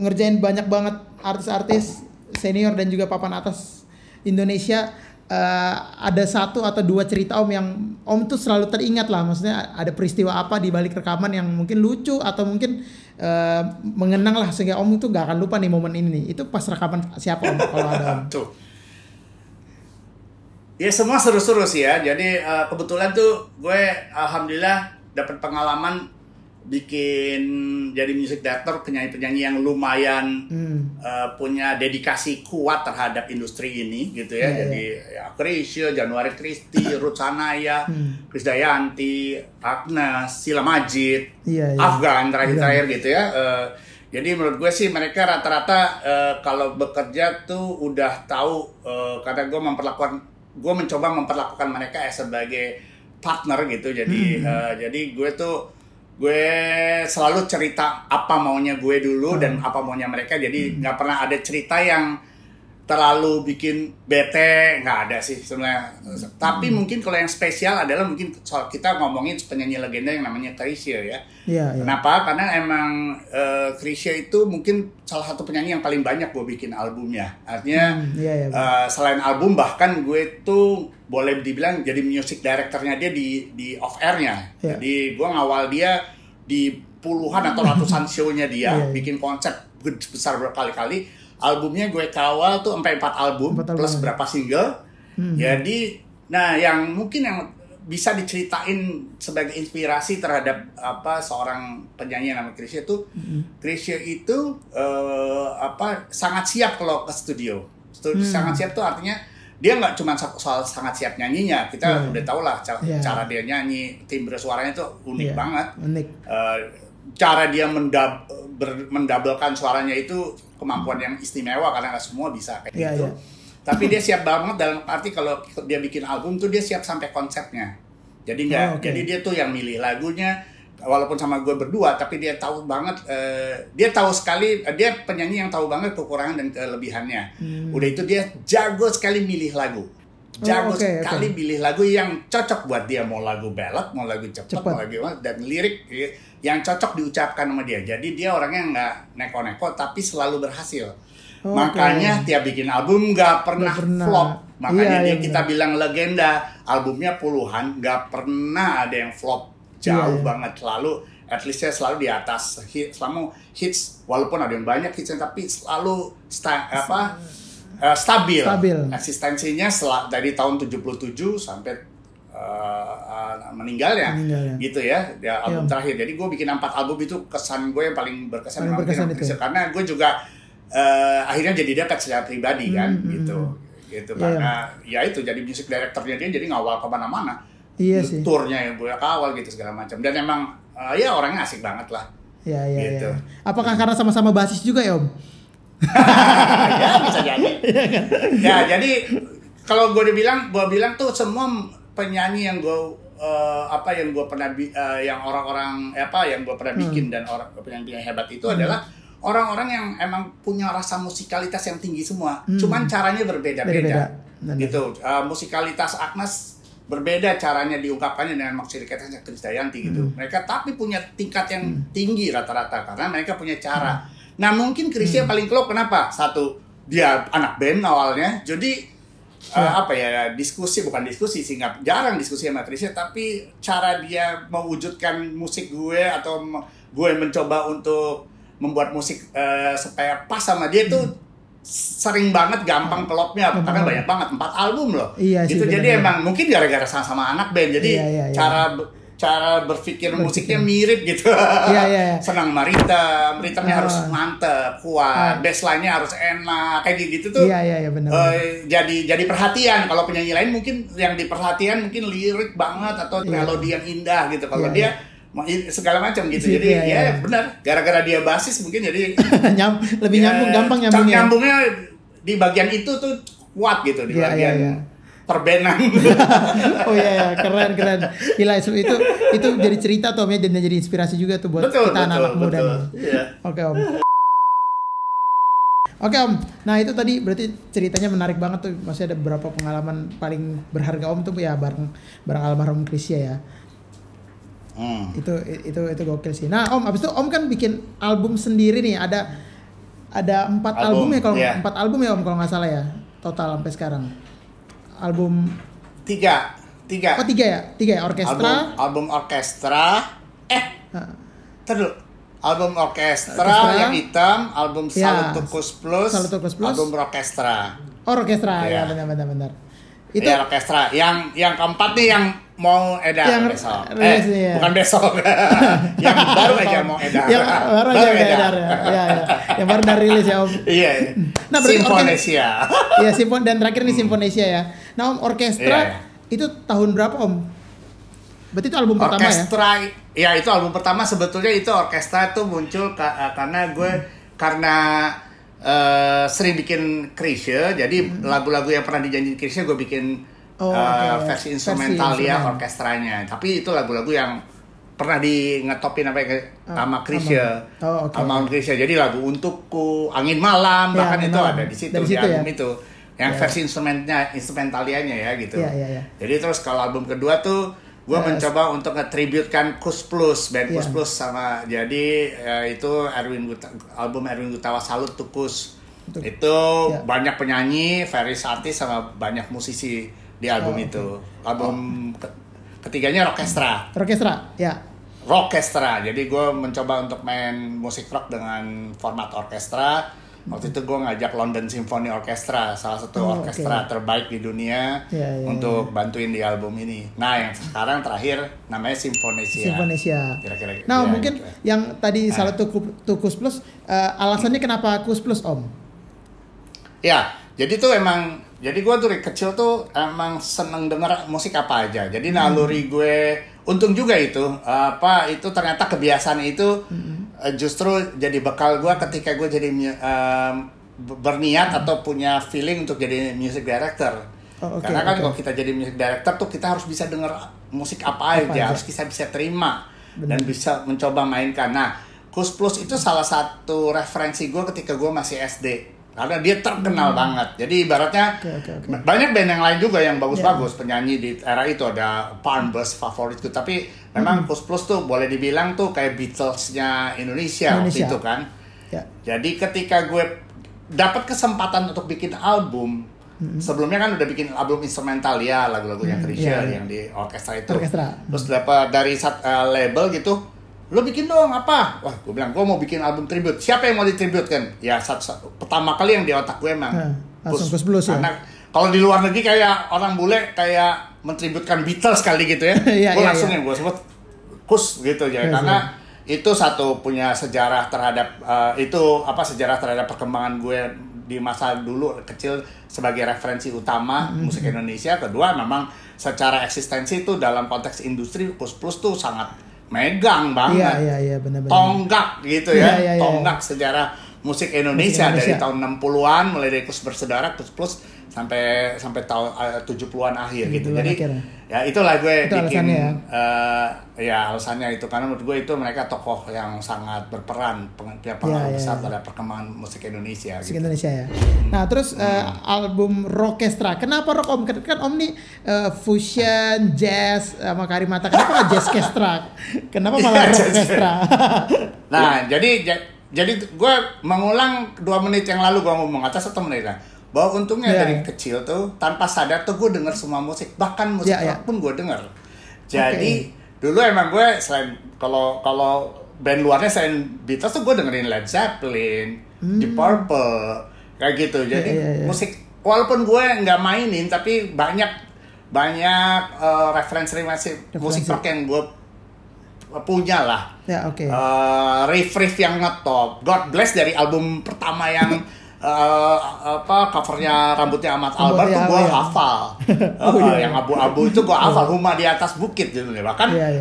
ngerjain banyak banget artis-artis senior dan juga papan atas Indonesia. Ada 1 atau 2 cerita Om yang Om tuh selalu teringat lah, maksudnya ada peristiwa apa di balik rekaman yang mungkin lucu atau mungkin mengenang lah sehingga Om tuh gak akan lupa nih momen ini nih. Itu pas rekaman siapa Om kalau ada Om? Tuh. Ya semua seru-seru sih ya. Jadi kebetulan tuh gue alhamdulillah dapat pengalaman bikin jadi music director, penyanyi-penyanyi yang lumayan punya dedikasi kuat terhadap industri ini gitu ya. Jadi ya Krisya, Januari Christie, Ruth Sahanaya, Krisdayanti, Agnes, Sheila Majid, Afgan terakhir gitu ya. Jadi menurut gue sih mereka rata-rata kalau bekerja tuh udah tahu, karena gue mencoba memperlakukan mereka sebagai partner gitu. Jadi jadi gue selalu cerita apa maunya gue dulu dan apa maunya mereka. Jadi nggak pernah ada cerita yang terlalu bikin bete, nggak ada sih sebenarnya. Tapi mungkin kalau yang spesial adalah mungkin soal kita ngomongin penyanyi legenda yang namanya Krisya ya. Kenapa? Karena emang Krisya itu mungkin salah satu penyanyi yang paling banyak gue bikin albumnya. Artinya selain album, bahkan gue tuh boleh dibilang jadi music directornya dia di off airnya. Jadi gue ngawal dia di puluhan atau ratusan show-nya dia, bikin konsep besar berkali-kali. Albumnya gue kawal tuh sampai 4 album plus berapa single. Jadi nah yang mungkin yang bisa diceritain sebagai inspirasi terhadap seorang penyanyi yang namanya Krisya itu, Krisya itu sangat siap kalau ke studio. Sangat siap tuh artinya dia nggak cuma soal sangat siap nyanyinya. Kita udah tau lah cara dia nyanyi, timbre suaranya tuh unik banget. Cara dia mendabelkan suaranya itu kemampuan yang istimewa, karena nggak semua bisa kayak gitu. Tapi dia siap banget dalam arti kalau dia bikin album tuh dia siap sampai konsepnya. Jadi jadi dia tuh yang milih lagunya, walaupun sama gue berdua, tapi dia tahu banget, dia tahu sekali, dia penyanyi yang tahu banget kekurangan dan kelebihannya. Udah itu dia jago sekali milih lagu. Jago sekali pilih lagu yang cocok buat dia, mau lagu ballad, mau lagu cepat, mau lagu dan lirik yang cocok diucapkan sama dia. Jadi dia orangnya nggak neko-neko tapi selalu berhasil. Makanya tiap bikin album nggak pernah flop. Makanya kita bilang legenda, albumnya puluhan, nggak pernah ada yang flop. Jauh banget, selalu at least-nya selalu di atas selalu hits, walaupun ada yang banyak hitsnya tapi selalu stabil. Eksistensinya dari tahun 77 sampai meninggalnya gitu ya album terakhir. Jadi gue bikin 4 album itu kesan gue yang paling berkesan karena gue juga akhirnya jadi dekat secara pribadi kan gitu karena ya itu jadi music directornya dia jadi ngawal kemana-mana. Iya sih. Turnya yang gue kawal gitu segala macam dan emang ya orangnya asik banget lah. Iya. Gitu. Apakah karena sama-sama basis juga ya Om? Ya bisa jadi. Ya jadi kalau gue bilang tuh semua penyanyi yang gue yang gue pernah yang orang-orang yang gue pernah bikin dan orang penyanyi yang hebat itu adalah orang-orang yang emang punya rasa musikalitas yang tinggi semua. Cuman caranya berbeda-beda. Gitu. Musikalitas Agnes berbeda caranya diungkapkannya dengan musikalitasnya Krisdayanti gitu. Mereka tapi punya tingkat yang tinggi rata-rata karena mereka punya cara. Nah mungkin Krisya paling klop kenapa? Satu, dia anak band awalnya, jadi bukan diskusi sih, jarang diskusi sama Krisya, tapi cara dia mewujudkan musik gue atau gue mencoba untuk membuat musik supaya pas sama dia tuh sering banget gampang klopnya karena banyak banget 4 album loh. Iya gitu. sih, jadi emang mungkin gara-gara sama anak band jadi cara berpikir musiknya mirip gitu. Senang ritmenya harus mantep, kuat, bassline-nya harus enak, kayak gitu tuh. Iya benar. Jadi perhatian. Kalau penyanyi lain mungkin yang diperhatian mungkin lirik banget atau melodi yang indah gitu. Kalau dia segala macam gitu. Jadi ya benar. Gara-gara dia basis mungkin jadi lebih nyambung, gampang nyambungnya. Nyambungnya di bagian itu tuh kuat gitu di bagian perbenan. Oh iya, keren. Gila itu jadi cerita tuh Om ya, dan jadi inspirasi juga tuh buat kita anak-anak muda nih. Oke Om. Oke Om, nah itu tadi berarti ceritanya menarik banget tuh. Masih ada beberapa pengalaman paling berharga Om tuh ya bareng almarhum Krisya ya. Itu gokil sih. Nah Om, abis itu Om kan bikin album sendiri nih, ada 4 album ya kalau 4 album ya Om kalau nggak salah ya total sampai sekarang. Album 3 Oh 3 ya orkestra. Album orkestra. Album orkestra yang hitam, album Salutukus Plus, album orkestra. Oh orkestra ya benar. Itu ya orkestra. Yang keempat nih yang mau edar besok. Bukan besok. Yang baru aja mau edar. Yang baru aja edar ya. Yang baru dari rilis ya Om. Iya. Nah, Simfonesia. Iya, dan terakhir nih Simfonesia ya. Nah, Om orkestra itu tahun berapa Om? Berarti itu album pertama ya? Orkestra ya itu album pertama. Sebetulnya itu orkestra itu muncul karena gue sering bikin Krisya, jadi lagu-lagu yang pernah dijanjiin Krisya gue bikin versi instrumental orkestranya. Tapi itu lagu-lagu yang pernah ngetopin sama Krisya, almarhum Krisya. Jadi lagu Untukku, Angin Malam, bahkan itu ada di situ di album itu. Yang versi instrumentalianya ya gitu. Jadi terus kalau album kedua tuh gue mencoba untuk nge-tributekan Kus Plus, band Kus Plus sama jadi itu album Erwin Gutawa Salut to Kus. Itu banyak penyanyi, various artis sama banyak musisi di album itu. Album ketiganya Rockestra. Rockestra. Jadi gue mencoba untuk main musik rock dengan format orkestra. Waktu itu gue ngajak London Symphony Orchestra, salah satu orkestra terbaik di dunia, untuk bantuin di album ini. Nah, yang sekarang terakhir namanya Simfonesia. Kira-kira. Nah, mungkin yang tadi Salut to Kus Plus, alasannya kenapa Kus Plus Om? Ya, jadi tuh jadi gue tuh dari kecil tuh emang seneng denger musik apa aja. Jadi naluri gue, untung juga itu ternyata kebiasaan itu justru jadi bekal gue ketika gue jadi berniat atau punya feeling untuk jadi music director. Karena kan kalau kita jadi music director tuh kita harus bisa denger musik apa aja, harus bisa terima dan bisa mencoba mainkan. Nah, Kus Plus itu salah satu referensi gue ketika gue masih SD. Karena dia terkenal banget. Jadi ibaratnya banyak band yang lain juga yang bagus-bagus penyanyi di era itu, ada Parnbus favoritku. Tapi memang Kus Plus tuh boleh dibilang tuh kayak Beatles-nya Indonesia waktu itu kan. Jadi ketika gue dapat kesempatan untuk bikin album, sebelumnya kan udah bikin album instrumental ya, lagu-lagunya Krisya yang di orkestra itu. Terus dapat dari label gitu, lo bikin dong apa? Wah, gue bilang gue mau bikin album tribute. Siapa yang mau ditribute kan? Ya satu pertama kali yang di otak gue emang langsung Kus Plus ya. Karena kalau di luar negeri kayak orang bule kayak mentributkan Beatles kali gitu ya. Gue langsung yang gue sebut Kus gitu ya. Karena itu satu punya sejarah terhadap sejarah terhadap perkembangan gue di masa dulu kecil sebagai referensi utama musik Indonesia. Kedua memang secara eksistensi itu dalam konteks industri Kus Plus tuh sangat megang banget. Iya, benar-benar. Tonggak gitu ya. Tonggak sejarah musik Indonesia dari tahun 60-an mulai dari Kus Bersaudara, Kus Plus sampai tahun 70-an akhir gitu. Jadi ya itulah gue itu bikin alasannya alasannya itu karena menurut gue itu mereka tokoh yang sangat berperan pengaruh besar pada perkembangan musik Indonesia. Musik Indonesia ya. Nah terus album Rockestra, kenapa rock Om? Kan Om nih fusion, jazz sama Karimata, kenapa nggak jazzkestra? Kenapa malah Rockestra? Nah jadi gue mengulang 2 menit yang lalu gue ngomong atas 1 menit lah. Bahwa untungnya dari kecil tuh tanpa sadar tuh gue denger semua musik, bahkan musik rock pun gue denger. Jadi dulu emang gue selain kalau band luarnya selain Beatles tuh gue dengerin Led Zeppelin, Deep Purple kayak gitu. Jadi musik walaupun gue nggak mainin tapi banyak referensi musik rock yang gue punya lah. Riff yang ngetop. God Bless dari album pertama yang covernya rambutnya Ahmad Albar tuh gue hafal. Yang abu-abu itu gue hafal, Huma di Atas Bukit gitu nih.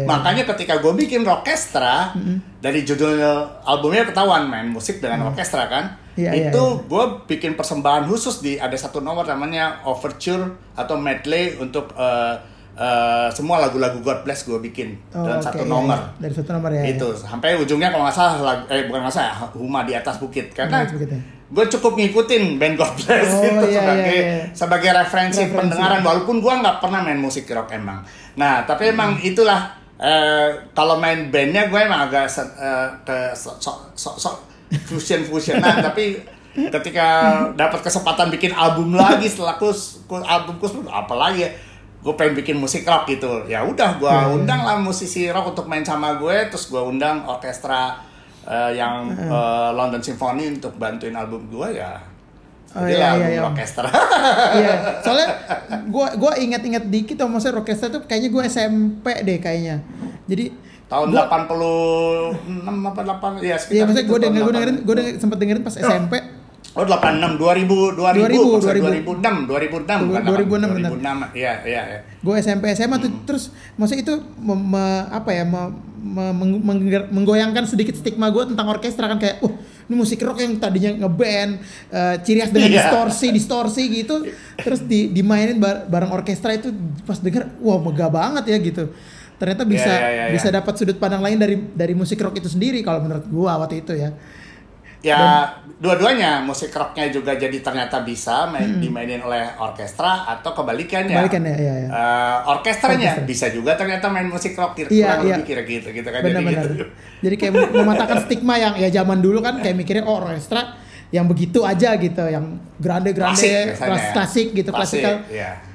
Makanya ketika gue bikin Rockestra, dari judul albumnya ketahuan main musik dengan orkestra kan. Gue bikin persembahan khusus ada satu nomor namanya Overture atau medley untuk semua lagu-lagu God Bless gue bikin dalam satu nomor. Dari satu nomor ya. Itu sampai ujungnya kalau nggak salah Huma di Atas Bukit karena gue cukup ngikutin band God Bless sebagai referensi pendengaran walaupun gue nggak pernah main musik rock emang. Nah tapi emang itulah kalau main bandnya gue emang agak fusionan tapi ketika dapat kesempatan bikin album lagi setelah album Kus apa lagi ya, gue pengen bikin musik rock gitu. Ya udah gue undang lah musisi rock untuk main sama gue, terus gue undang orkestra yang London Symphony untuk bantuin album gue ya. Album Rockestra. Soalnya gue ingat-ingat dikit maksudnya Rockestra tuh kayaknya gue SMP deh kayaknya. Jadi tahun 86 apa 8 ya sekitar. Iya maksudnya gue sempat dengerin pas SMP. 86 2006 iya. Gue SMP SMA tuh terus maksudnya itu menggoyangkan sedikit stigma gue tentang orkestra kan kayak ini musik rock yang tadinya ngeband ciri khas dengan distorsi gitu terus dimainin bareng orkestra itu pas denger megah banget ya gitu. Ternyata bisa dapat sudut pandang lain dari musik rock itu sendiri kalau menurut gue waktu itu ya. Dua-duanya musik rocknya juga jadi ternyata bisa dimainin oleh orkestra atau kebalikannya. Orkestranya bisa juga ternyata main musik rock kurang lebih kira-gitu gitu kan. Benar-benar. Jadi kayak mematahkan stigma yang ya zaman dulu kan kayak mikirnya orkestra yang begitu aja gitu, yang grande klasik gitu, klasikal.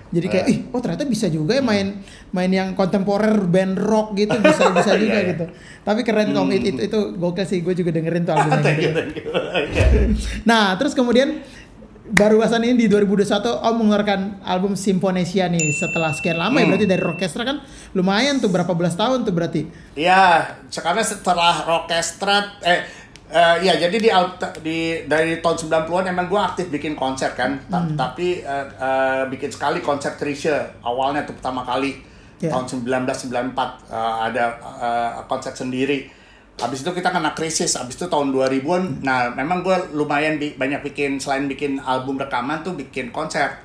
Jadi kayak ternyata bisa juga ya main yang kontemporer band rock gitu bisa juga gitu. Tapi keren Om itu gokil sih, gue juga dengerin tuh albumnya gitu. Nah, terus kemudian barusan ini di 2021 Om mengeluarkan album Simfonesia nih setelah sekian lama ya berarti dari Rockestra kan lumayan tuh berapa belas tahun tuh berarti. Iya, sekarang setelah Rockestra jadi dari tahun 90-an emang gue aktif bikin konser kan, tapi bikin sekali konser Chrisye awalnya tuh pertama kali tahun 1994 ada konser sendiri. Habis itu kita kena krisis, habis itu tahun 2000-an. Nah, memang gue lumayan banyak selain bikin album rekaman tuh bikin konser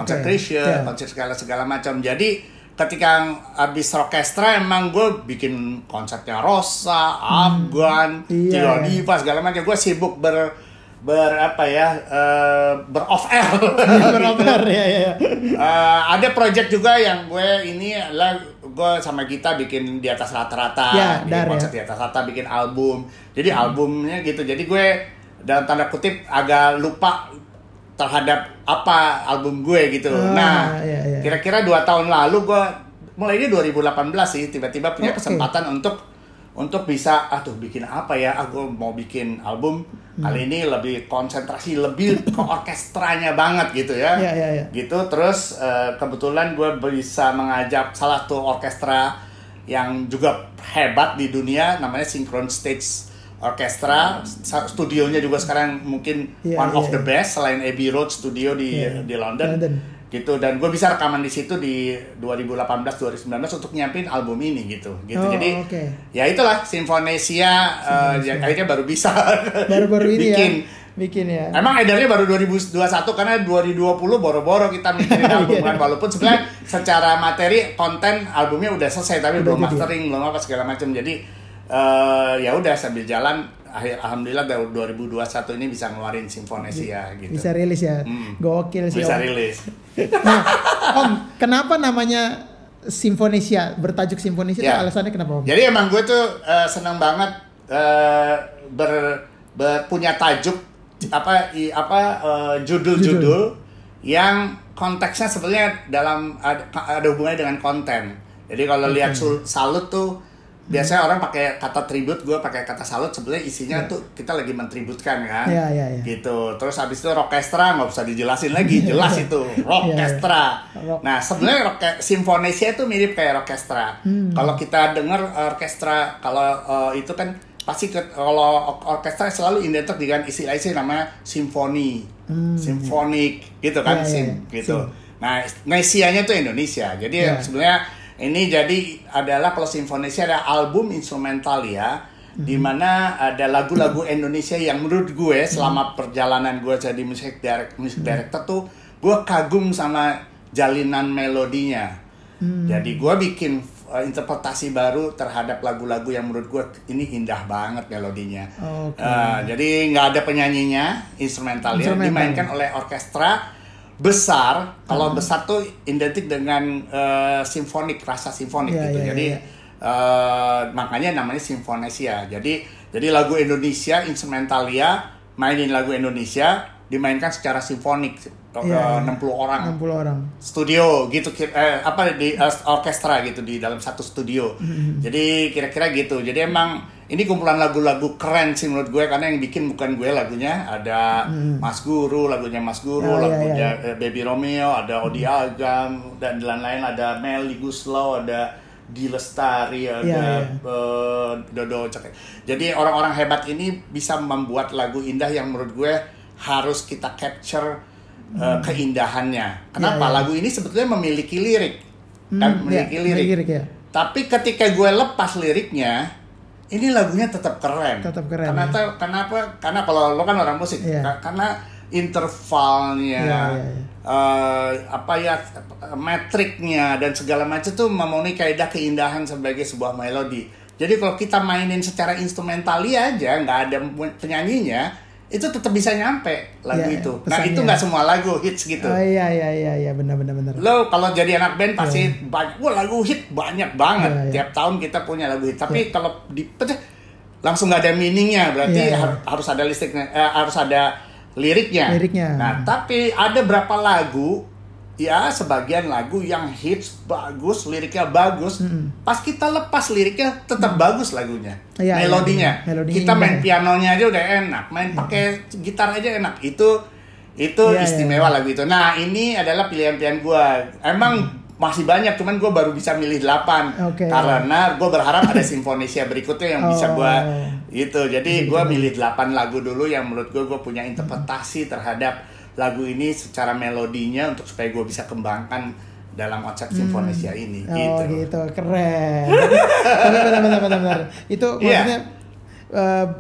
Chrisye, konser segala macam. Jadi ketika habis Rockestra emang gue bikin konsernya Rosa, Afgan, Tio Diva segala macam. Gue sibuk off air. Ada project juga yang gue ini adalah gue sama Gita bikin di atas rata-rata, bikin konser di atas rata, bikin album. Jadi albumnya gitu. Jadi gue dalam tanda kutip agak lupa terhadap apa album gue gitu. Kira-kira 2 tahun lalu gue mulai ini 2018 sih tiba-tiba punya kesempatan untuk untuk bisa bikin apa ya, aku mau bikin album kali ini lebih konsentrasi lebih ke orkestranya banget gitu ya. Gitu terus kebetulan gue bisa mengajak salah satu orkestra yang juga hebat di dunia, namanya Synchron Stage Orchestra. Studionya juga sekarang mungkin one of the best selain Abbey Road Studio di London. Gitu, dan gue bisa rekaman di situ di 2018-2019 untuk nyiapin album ini gitu. Jadi ya itulah Sinfonesia, akhirnya baru bisa baru-baru ini bikin ya. Emang edarnya baru 2021 karena 2020 boro-boro kita mikirin album kan, walaupun sebenarnya secara materi konten albumnya udah selesai tapi belum mastering, belum apa segala macam. Jadi ya udah sambil jalan. Alhamdulillah dari 2021 ini bisa ngeluarin Sinfonesia gitu. Bisa rilis ya. Gokil sih. Bisa rilis. Nah, Om, kenapa namanya Sinfonesia? Bertajuk Sinfonesia itu alasannya kenapa, Om? Jadi emang gue tuh senang banget punya tajuk judul-judul yang konteksnya sebenarnya ada hubungannya dengan konten. Jadi kalau lihat Salut tuh biasanya orang pakai kata tribute, gue pakai kata salut, sebenarnya isinya tuh kita lagi mentributkan kan, gitu. Terus habis itu orkestra nggak usah dijelasin lagi, jelas itu orkestra. Nah sebenarnya Sinfonesia itu mirip kayak orkestra. Kalau kita dengar orkestra, kalau itu kan pasti kalau orkestra selalu identik dengan istilah-istilah namanya simfoni, simfonik, gitu kan, gitu. Nah Nesianya tuh Indonesia, jadi sebenarnya ini jadi adalah kalau Sinfonesia ada album instrumental ya, di mana ada lagu-lagu Indonesia yang menurut gue selama perjalanan gue jadi music director tuh gue kagum sama jalinan melodinya. Jadi gue bikin interpretasi baru terhadap lagu-lagu yang menurut gue ini indah banget melodinya. Jadi nggak ada penyanyinya, instrumentalnya dimainkan oleh orkestra besar. Kalau besar tuh identik dengan simfonik, rasa simfonik gitu. Jadi makanya namanya Sinfonesia. Jadi lagu Indonesia instrumentalia, mainin lagu Indonesia dimainkan secara simfonik. 60 orang studio gitu, di orkestra gitu di dalam satu studio. Jadi kira-kira gitu. Jadi emang ini kumpulan lagu-lagu keren sih menurut gue, karena yang bikin bukan gue lagunya, ada Mas Guru, lagunya Mas Guru, lagunya Baby Romeo, ada Odi Agam, dan lain-lain, ada Melly Guslow, ada Di Lestari, ada Dodo Cek. Jadi orang-orang hebat ini bisa membuat lagu indah yang menurut gue harus kita capture keindahannya. Kenapa? Lagu ini sebetulnya memiliki lirik, memiliki lirik. Tapi ketika gue lepas liriknya, ini lagunya tetap keren. Kenapa? Karena kalau lo kan orang musik, karena intervalnya, metriknya dan segala macam tuh memenuhi kaidah keindahan sebagai sebuah melodi. Jadi kalau kita mainin secara instrumentalia aja, nggak ada penyanyinya, itu tetap bisa nyampe lagu itu. Nah itu nggak semua lagu hits gitu. Benar. Lo kalau jadi anak band pasti banyak, lagu hit banyak banget. Tiap tahun kita punya lagu hit. Tapi kalau langsung nggak ada meaningnya, berarti harus ada listriknya, harus ada liriknya. Nah tapi ada berapa lagu, ya sebagian lagu yang hits bagus, liriknya bagus. Pas kita lepas liriknya tetap bagus lagunya, melodinya. Kita main pianonya aja udah enak, main pakai gitar aja enak. Itu istimewa lagu itu. Nah ini adalah pilihan-pilihan gue. Emang masih banyak, cuman gue baru bisa milih 8 karena gue berharap ada Sinfonesia berikutnya yang bisa gue itu. Jadi gue milih 8 lagu dulu yang menurut gue punya interpretasi terhadap lagu ini secara melodinya untuk supaya gue bisa kembangkan dalam konsep Sinfonesia ini. Gitu, keren. Benar. Itu maksudnya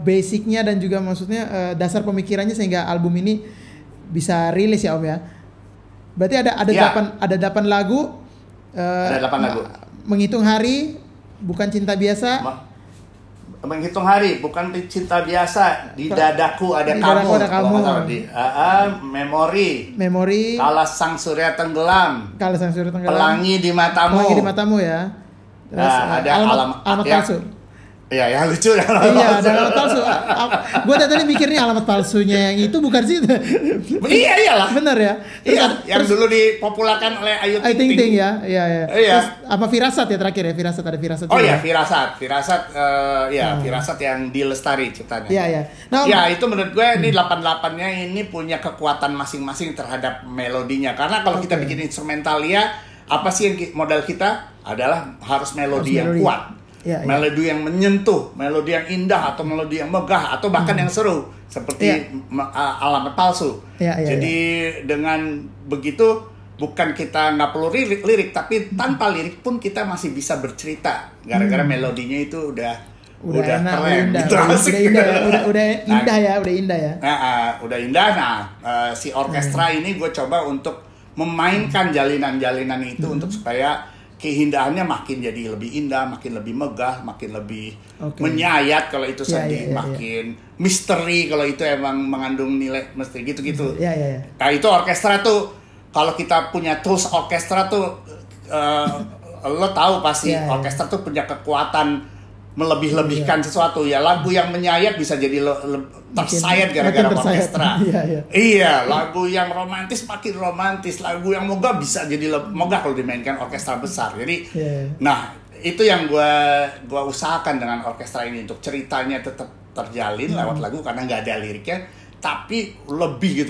basicnya dan juga maksudnya dasar pemikirannya sehingga album ini bisa rilis ya Om ya. Berarti ada 8 lagu. Ada 8 lagu. Menghitung hari, bukan cinta biasa. Menghitung hari, bukan cinta biasa. Di dadaku ada kamu. Memori. Kala sang surya tenggelam. Pelangi di matamu. Ya. Terus ada alamat palsu. Iya, ya lucu ya. Iya, ada alamat palsu. Gue tadi mikirnya alamat palsunya yang itu bukan sih. Iya, iyalah. Bener ya. Iya, yang dulu dipopulerkan oleh Ayu Ting Ting ya. Iya. Iya. Terus apa Firasat ya terakhir ya? Ada Firasat. Oh iya, Firasat. Firasat yang di Lestari ciptanya. Iya. Nah, ya, itu menurut gue ini 88-nya ini punya kekuatan masing-masing terhadap melodinya. Karena kalau kita bikin instrumentalia, apa sih yang modal kita adalah harus melodi yang kuat. Melodi yang menyentuh, melodi yang indah, atau melodi yang megah, atau bahkan yang seru seperti alamat palsu. Jadi dengan begitu bukan kita nggak perlu lirik, tapi tanpa lirik pun kita masih bisa bercerita gara-gara melodinya itu udah enak, keren, udah gitu, asik. udah indah ya. Udah indah. Si orkestra ini gue coba untuk memainkan jalinan-jalinan itu untuk supaya keindahannya makin jadi lebih indah, makin lebih megah, makin lebih menyayat kalau itu sedih, makin misteri kalau itu emang mengandung nilai misteri gitu-gitu. Nah itu orkestra tuh, kalau kita punya tools orkestra tuh, lo tahu pasti orkestra tuh punya kekuatan melebih-lebihkan sesuatu ya. Lagu yang menyayat bisa jadi tersayat gara-gara orkestra. Iya, lagu yang romantis makin romantis, lagu yang megah bisa jadi megah kalau dimainkan orkestra besar. Jadi, nah itu yang gua usahakan dengan orkestra ini, untuk ceritanya tetap terjalin lewat lagu karena nggak ada liriknya, tapi lebih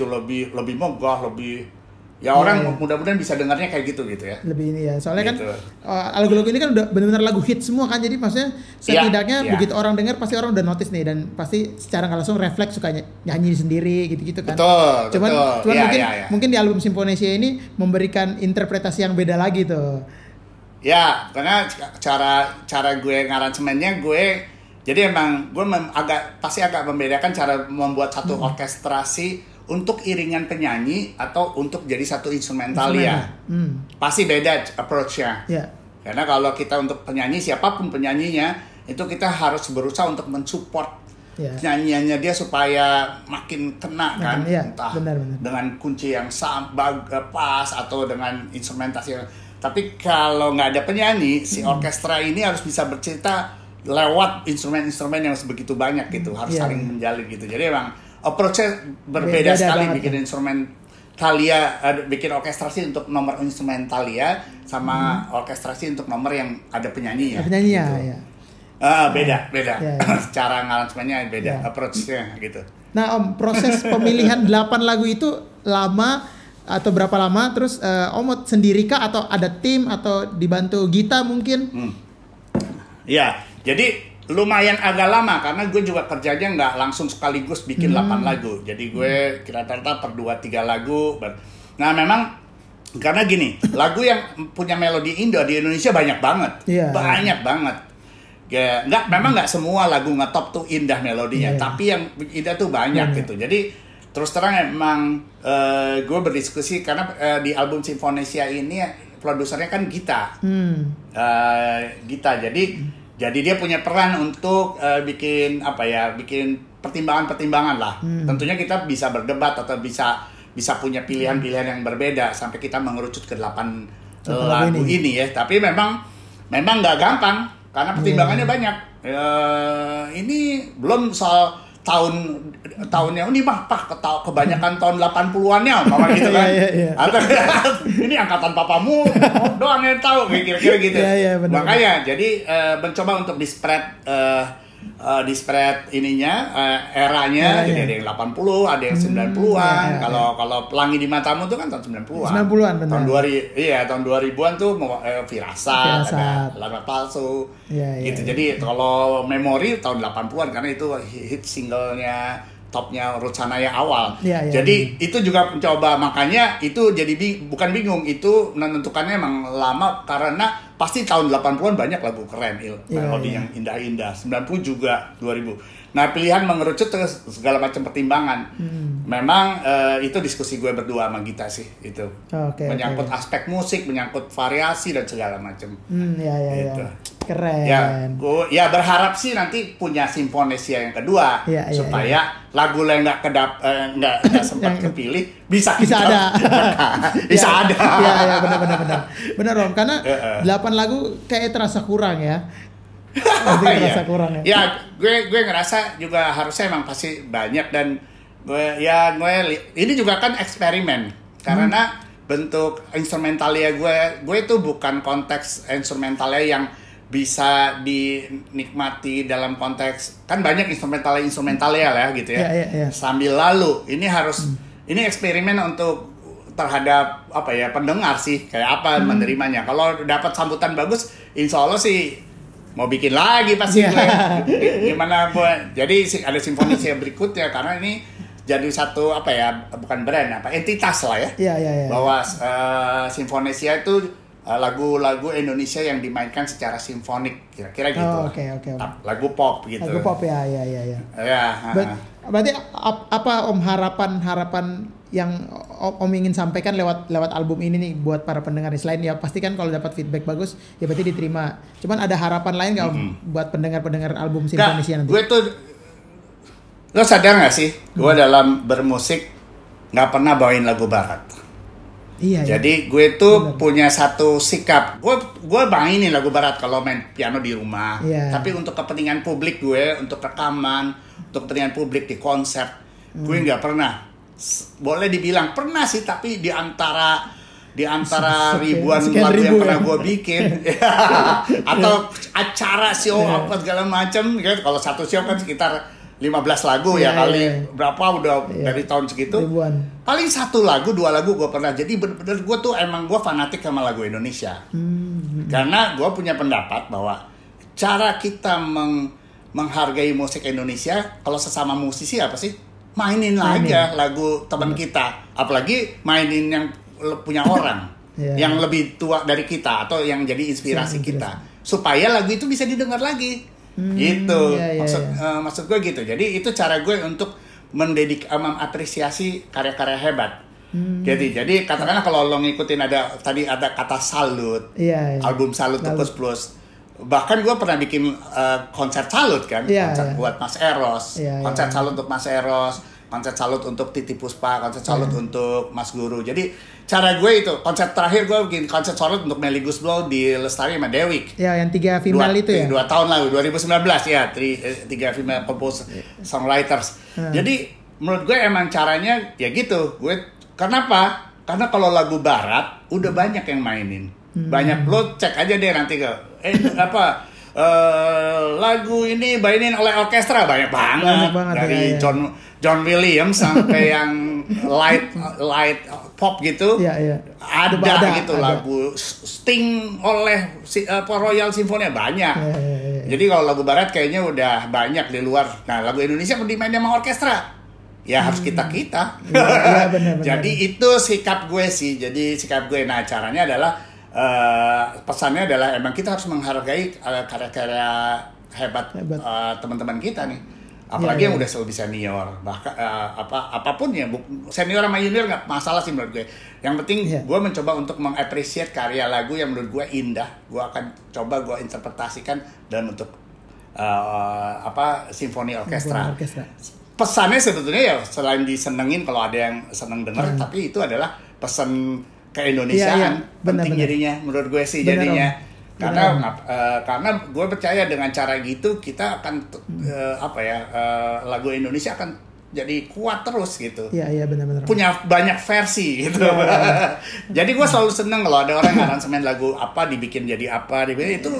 megah, lebih. Ya orang mudah-mudahan bisa dengarnya kayak gitu ya. Lebih ini ya. Soalnya gitu. Kan lagu-lagu ini kan udah benar-benar lagu hit semua kan. Jadi maksudnya setidaknya begitu orang dengar pasti orang udah notice nih, dan pasti secara nggak langsung refleks suka nyanyi sendiri gitu-gitu kan. Cuman mungkin di album Simfonesia ini memberikan interpretasi yang beda lagi tuh. Ya, karena cara gue ngaransemennya jadi emang gue pasti agak membedakan cara membuat satu orkestrasi untuk iringan penyanyi atau untuk jadi satu instrumentalia. Pasti beda approach-nya. Karena kalau kita untuk penyanyi, siapapun penyanyinya, itu kita harus berusaha untuk mensupport nyanyiannya dia supaya makin kena kan. Entah benar. Dengan kunci yang pas atau dengan instrumentasi. Tapi kalau nggak ada penyanyi, si orkestra ini harus bisa bercerita lewat instrumen-instrumen yang sebegitu banyak gitu. Harus saling menjalin gitu. Jadi emang approach-nya berbeda sekali bikin instrumentalia, bikin orkestrasi untuk nomor instrumentalia sama orkestrasi untuk nomor yang ada penyanyi ya. Beda. Cara ngaransemennya beda, approach-nya gitu. Nah Om, proses pemilihan 8 lagu itu lama atau berapa lama? Terus Om sendiri kah atau ada tim atau dibantu Gita mungkin? Ya, jadi lumayan agak lama karena gue juga kerjanya nggak langsung sekaligus bikin 8 lagu. Jadi gue kira-kira per 2-3 lagu. Nah memang karena gini, lagu yang punya melodi indah di Indonesia banyak banget. Banyak banget. Ya, memang nggak semua lagu ngetop tuh indah melodinya, tapi yang indah tuh banyak gitu. Jadi terus terang emang gue berdiskusi karena di album Simfonesia ini produsernya kan Gita. Gita. Jadi dia punya peran untuk bikin pertimbangan-pertimbangan lah. Tentunya kita bisa berdebat atau bisa punya pilihan-pilihan yang berbeda sampai kita mengerucut ke 8 lagu ini ya. Tapi memang nggak gampang karena pertimbangannya banyak. Ini belum soal tahunnya ini mah kebanyakan tahun 80-annya gitu kan. Atau ini angkatan papamu doang yang tahu kira-kira gitu. Makanya jadi mencoba untuk di-spread ininya eranya, jadi ada yang 80, ada yang 90-an. Kalau Pelangi di Matamu itu kan tahun 90-an. 90-an benar. Tahun 2000-an tuh Firasat, ada Alamat Palsu. Gitu. Jadi kalau Memori tahun 80-an karena itu hit singlenya topnya Ruth Sanaya awal. Jadi itu juga mencoba, makanya itu jadi bukan bingung, itu menentukannya emang lama karena pasti tahun 80-an banyak lagu keren, melodi yang indah-indah. 90 juga, 2000. Nah, pilihan mengerucut segala macam pertimbangan. Memang itu diskusi gue berdua sama Gita sih, itu. Menyangkut aspek musik, menyangkut variasi dan segala macam. Gitu. Keren. Ya berharap sih nanti punya Simfonesia yang kedua supaya lagu yang nggak sempat kepilih bisa ada. Bisa ada. Benar Om, karena 8 lagu kayak terasa kurang ya. Pasti ngerasa kurang ya. Ya, gue ngerasa juga harusnya emang pasti banyak, dan gue ini juga kan eksperimen karena bentuk instrumentalnya gue itu bukan konteks instrumentalnya yang bisa dinikmati dalam konteks, kan banyak instrumentalnya lah gitu ya. Sambil lalu ini harus ini eksperimen untuk terhadap apa ya, pendengar sih kayak apa menerimanya. Kalau dapat sambutan bagus, insya Allah sih mau bikin lagi pasti gue. Gimana gue? Jadi ada Simfonesia berikutnya, karena ini jadi satu apa ya, bukan brand, apa entitas lah ya. Bahwa Simfonesia itu lagu-lagu Indonesia yang dimainkan secara simfonik, kira-kira gitu. Oke. Lagu pop gitu. Lagu pop ya. Berarti apa Om harapan yang Om ingin sampaikan lewat album ini nih buat para pendengar? Selain ya pasti kan kalau dapat feedback bagus ya berarti diterima. Cuman ada harapan lain nggak Om buat pendengar album Simfonesia nanti? Gue tuh, lo sadar nggak sih, gue dalam bermusik nggak pernah bawain lagu barat. Jadi gue tuh punya satu sikap, gue mainin lagu barat kalau main piano di rumah. Tapi untuk kepentingan publik gue, untuk rekaman, untuk kepentingan publik di konser, gue nggak pernah. Boleh dibilang pernah sih, tapi di antara ribuan lagu yang pernah gue bikin, atau acara show apa segala macam, kalau satu show kan sekitar 15 lagu kali berapa udah dari tahun segitu. Ribuan. Paling 1 lagu 2 lagu gue pernah. Jadi bener-bener gue tuh emang gue fanatik sama lagu Indonesia. Karena gue punya pendapat bahwa cara kita menghargai musik Indonesia, kalau sesama musisi apa sih? Mainin aja lagu teman kita. Apalagi mainin yang punya orang yang lebih tua dari kita atau yang jadi inspirasi kita, supaya lagu itu bisa didengar lagi. Gitu. Maksud gue gitu. Jadi itu cara gue untuk mengapresiasi karya-karya hebat. Jadi katakanlah kalau lo ngikutin ada kata salut, album Salut Plus. Bahkan gue pernah bikin konser salut kan, konser buat Mas Eros, konser salut untuk Mas Eros, konser salut untuk Titi Puspa, konser salut untuk Mas Guru. Jadi cara gue itu, konser terakhir gue bikin konser salut untuk Melly Guslo di Lestari sama Dewik. Yang 3 female itu ya? 2 tahun lalu, 2019 ya, 3 female composer, songwriters. Jadi menurut gue emang caranya ya gitu. Kenapa? Karena kalau lagu barat udah banyak yang mainin. Banyak, lo cek aja deh nanti ke lagu ini mainin oleh orkestra banyak banget dari John Williams sampai yang light pop gitu. Ada gitu. Lagu Sting oleh Royal Sinfonia banyak. Jadi kalau lagu barat kayaknya udah banyak di luar. Nah, lagu Indonesia dimain sama orkestra. Ya harus kita. Benar. Jadi itu sikap gue sih. Nah, caranya adalah pesannya adalah emang kita harus menghargai karya-karya hebat teman-teman kita nih, apalagi yang udah lebih senior, bahkan apapun ya, senior sama junior nggak masalah sih menurut gue. Yang penting gue mencoba untuk mengapresiasi karya lagu yang menurut gue indah. Gue akan coba gue interpretasikan dalam bentuk simfoni orkestra. Pesannya sebetulnya ya selain disenengin kalau ada yang seneng denger, tapi itu adalah pesan ke-Indonesiaan penting jadinya menurut gue sih jadinya. Karena gue percaya dengan cara gitu kita akan lagu Indonesia akan jadi kuat terus gitu. Iya benar. Punya banyak versi gitu. Jadi gue selalu seneng kalau ada orang aransemen lagu apa dibikin jadi apa, itu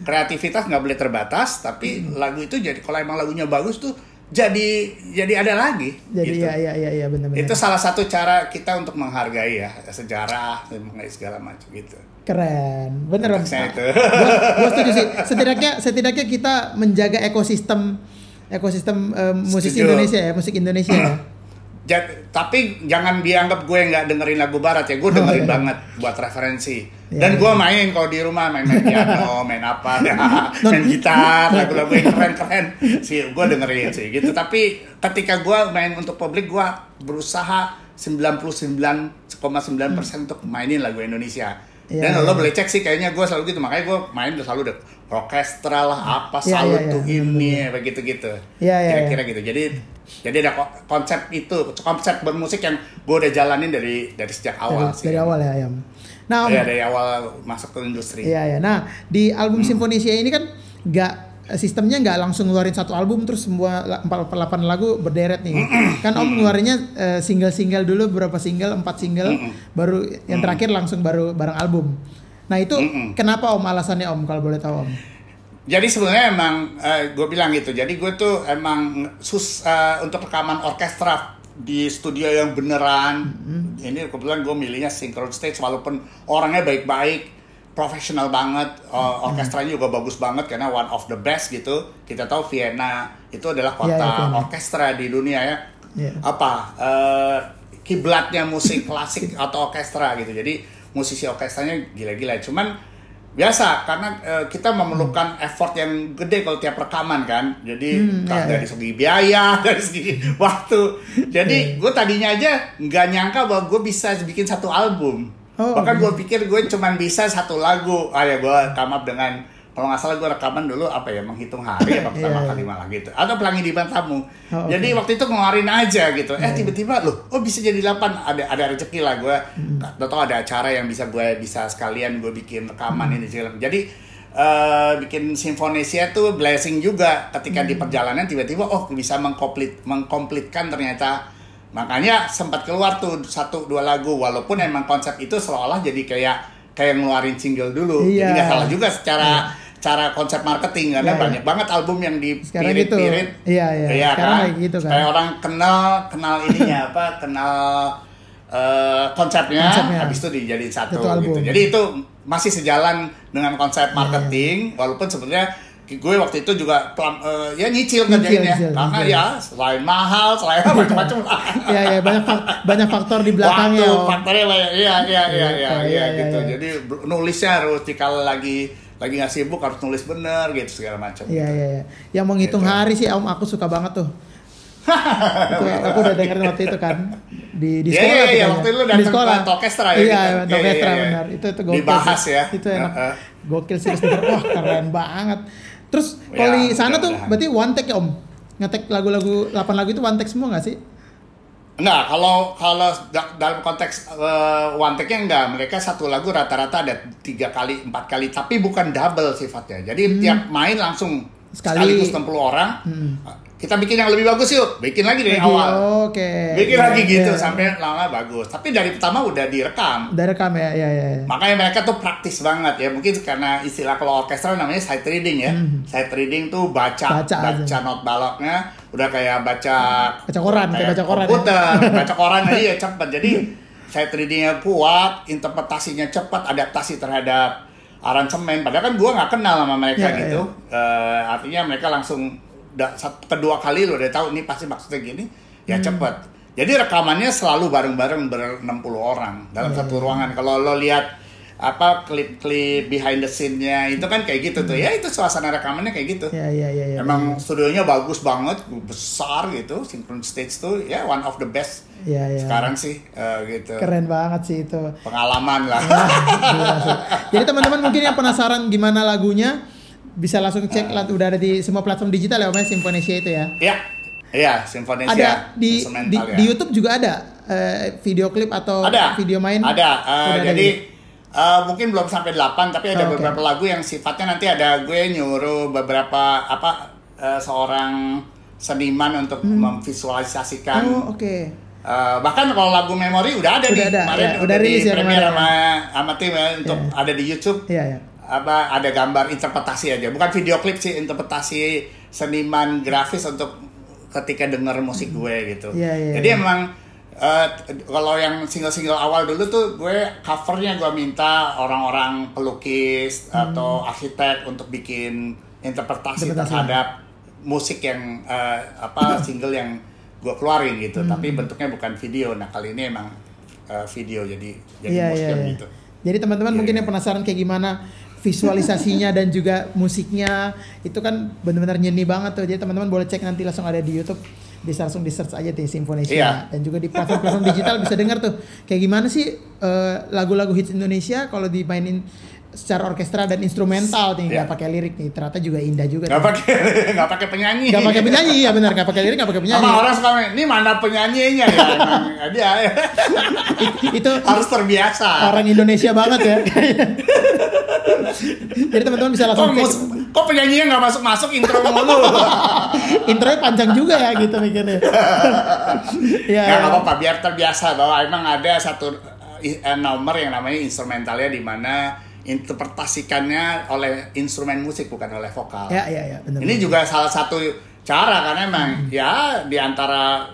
kreativitas nggak boleh terbatas, tapi lagu itu jadi kalau emang lagunya bagus tuh jadi ada lagi. Jadi gitu. Iya benar. Itu salah satu cara kita untuk menghargai ya sejarah dan menghargai segala macam gitu. Keren, bener Om. Gue setuju sih. Setidaknya kita menjaga ekosistem musisi Indonesia ya, musik Indonesia ya. Tapi jangan dianggap gue nggak dengerin lagu barat ya, gue dengerin banget buat referensi. Dan gue main kalau di rumah main piano, main apa, main gitar, lagu-lagu yang keren-keren sih gue dengerin sih gitu. Tapi ketika gue main untuk publik, gue berusaha 99,9% untuk mainin lagu Indonesia. Dan lo boleh cek sih kayaknya gue selalu gitu, makanya gue main selalu orkestra lah apa salut tuh ini begitu gitu. Kira-kira gitu. Jadi ada konsep bermusik yang gue udah jalanin dari sejak awal sih. Dari awal ya. Nah, dari awal masuk ke industri. Iya. Nah, di album Simfonesia ini kan sistemnya nggak langsung ngeluarin satu album terus semua 48 lagu berderet nih. Kan Om ngeluarinnya single-single dulu, berapa single, 4 single, baru yang terakhir langsung baru bareng album. Nah itu kenapa Om, alasannya Om kalau boleh tahu Om? Jadi sebenarnya emang gue bilang gitu. Jadi gue tuh emang untuk rekaman orkestra di studio yang beneran. Ini kebetulan gue milihnya Synchron Stage, walaupun orangnya baik-baik, profesional banget, orkestranya juga bagus banget karena one of the best gitu. Kita tahu Vienna itu adalah kota orkestra di dunia ya. Kiblatnya musik klasik atau orkestra gitu. Jadi musisi orkestranya gila-gila. Cuman biasa karena kita memerlukan effort yang gede kalau tiap rekaman kan. Jadi dari segi biaya, dari segi waktu. Jadi gue tadinya aja nggak nyangka bahwa gue bisa bikin satu album. Bahkan gue pikir gue cuman bisa satu lagu. Ya gue come up dengan, kalau nggak salah gue rekaman dulu menghitung hari pertama kali malah gitu. Atau Pelangi di Matamu. Jadi waktu itu ngeluarin aja gitu. Tiba-tiba bisa jadi 8. Ada rezeki lah gue. Atau ada acara yang bisa sekalian gue bikin rekaman ini. Jadi bikin Simfonesia tuh blessing juga. Ketika di perjalanan tiba-tiba bisa mengkomplitkan ternyata. Makanya sempat keluar tuh 1-2 lagu, walaupun emang konsep itu seolah jadi kayak ngeluarin single dulu. Jadi nggak salah juga secara konsep marketing karena banyak banget album yang dipirit-pirit. Iya kan? Gitu kan. Supaya orang kenal ininya kenal konsepnya, habis itu dijadiin satu gitu. Jadi itu masih sejalan dengan konsep marketing, walaupun sebenarnya gue waktu itu juga nyicil ngerjainnya karena selain mahal, selain macam-macam lah. Banyak faktor di belakangnya. Faktornya gitu. Jadi nulisnya harus kalau lagi nggak sibuk harus nulis bener gitu segala macam. Iya. Yang menghitung hari sih Om, aku suka banget tuh. Aku udah dengerin waktu itu kan di sekolah. Iya, waktu itu datang ke orkestra ya. Iya, orkestra benar. Itu gokil. Dibahas ya. Itu enak. Gokil sih, wah keren banget. Terus kalau di sana tuh berarti one take ya Om? Ngetek lagu-lagu 8 lagu itu one take semua nggak sih? Enggak, kalau dalam konteks one take-nya enggak. Mereka satu lagu rata-rata ada 3 kali, 4 kali, tapi bukan double sifatnya. Jadi tiap main langsung sekaligus 60 orang. Kita bikin yang lebih bagus yuk, bikin lagi dari awal. Bikin lagi gitu sampai lama bagus. Tapi dari pertama udah direkam. Ya. Makanya mereka tuh praktis banget ya. Mungkin karena istilah kalau orkestra namanya sight reading ya. Sight reading tuh baca not baloknya udah kayak baca koran, kayak baca koran. Baca koran aja cepet. Jadi sight readingnya kuat, interpretasinya cepat, adaptasi terhadap aransemen. Padahal kan gua nggak kenal sama mereka gitu. Artinya mereka langsung kedua kali lo udah tahu ini pasti maksudnya gini cepet. Jadi rekamannya selalu bareng-bareng 60 orang dalam satu ruangan. Kalau lo lihat klip-klip behind the scene-nya itu kan kayak gitu tuh. Ya itu suasana rekamannya kayak gitu. Emang studionya bagus banget, besar gitu. Synchron Stage tuh one of the best. Sekarang sih gitu. Keren banget sih itu. Pengalaman lah. Jadi teman-teman mungkin yang penasaran gimana lagunya bisa langsung cek udah ada di semua platform digital ya Om, Simfonesia itu ya. Iya, Simfonesia. Ada di YouTube juga ada video klip atau video main. Ada. Jadi mungkin belum sampai 8 tapi ada beberapa lagu yang sifatnya nanti ada gue nyuruh beberapa seorang seniman untuk memvisualisasikan. Bahkan kalau lagu Memori udah ada kemarin udah rilis ya premier sama tim ya untuk ada di YouTube. Ada gambar interpretasi aja, bukan video klip sih, interpretasi seniman grafis untuk ketika denger musik gue gitu. Jadi emang kalau yang single-single awal dulu tuh gue covernya gue minta orang-orang pelukis atau arsitek untuk bikin interpretasi terhadap musik yang single yang gue keluarin gitu. Tapi bentuknya bukan video. Nah kali ini emang video jadi musik gitu. Jadi teman-teman mungkin yang penasaran kayak gimana visualisasinya dan juga musiknya itu kan benar-benar nyeni banget tuh. Jadi teman-teman boleh cek nanti langsung ada di YouTube, bisa langsung di search aja di Simfonesia. Dan juga di platform-platform digital bisa dengar tuh kayak gimana sih lagu-lagu hits Indonesia kalau dimainin secara orkestra dan instrumental nih, nggak pakai lirik nih, ternyata juga indah juga. Nggak pakai penyanyi. Nggak pakai penyanyi ya benar, nggak pakai lirik, nggak pakai penyanyi. Sama orang suka ini mana penyanyinya ya, dia itu harus terbiasa. Orang Indonesia banget ya. Jadi teman-teman bisa langsung Kok penyanyinya nggak masuk intro mulu? Intronya panjang juga ya gitu mikirnya. Ya nggak apa-apa, biar terbiasa bahwa emang ada satu nomor yang namanya instrumentalnya, di mana interpretasikannya oleh instrumen musik bukan oleh vokal. Ya, benar. Ini juga salah satu cara, karena emang ya di antara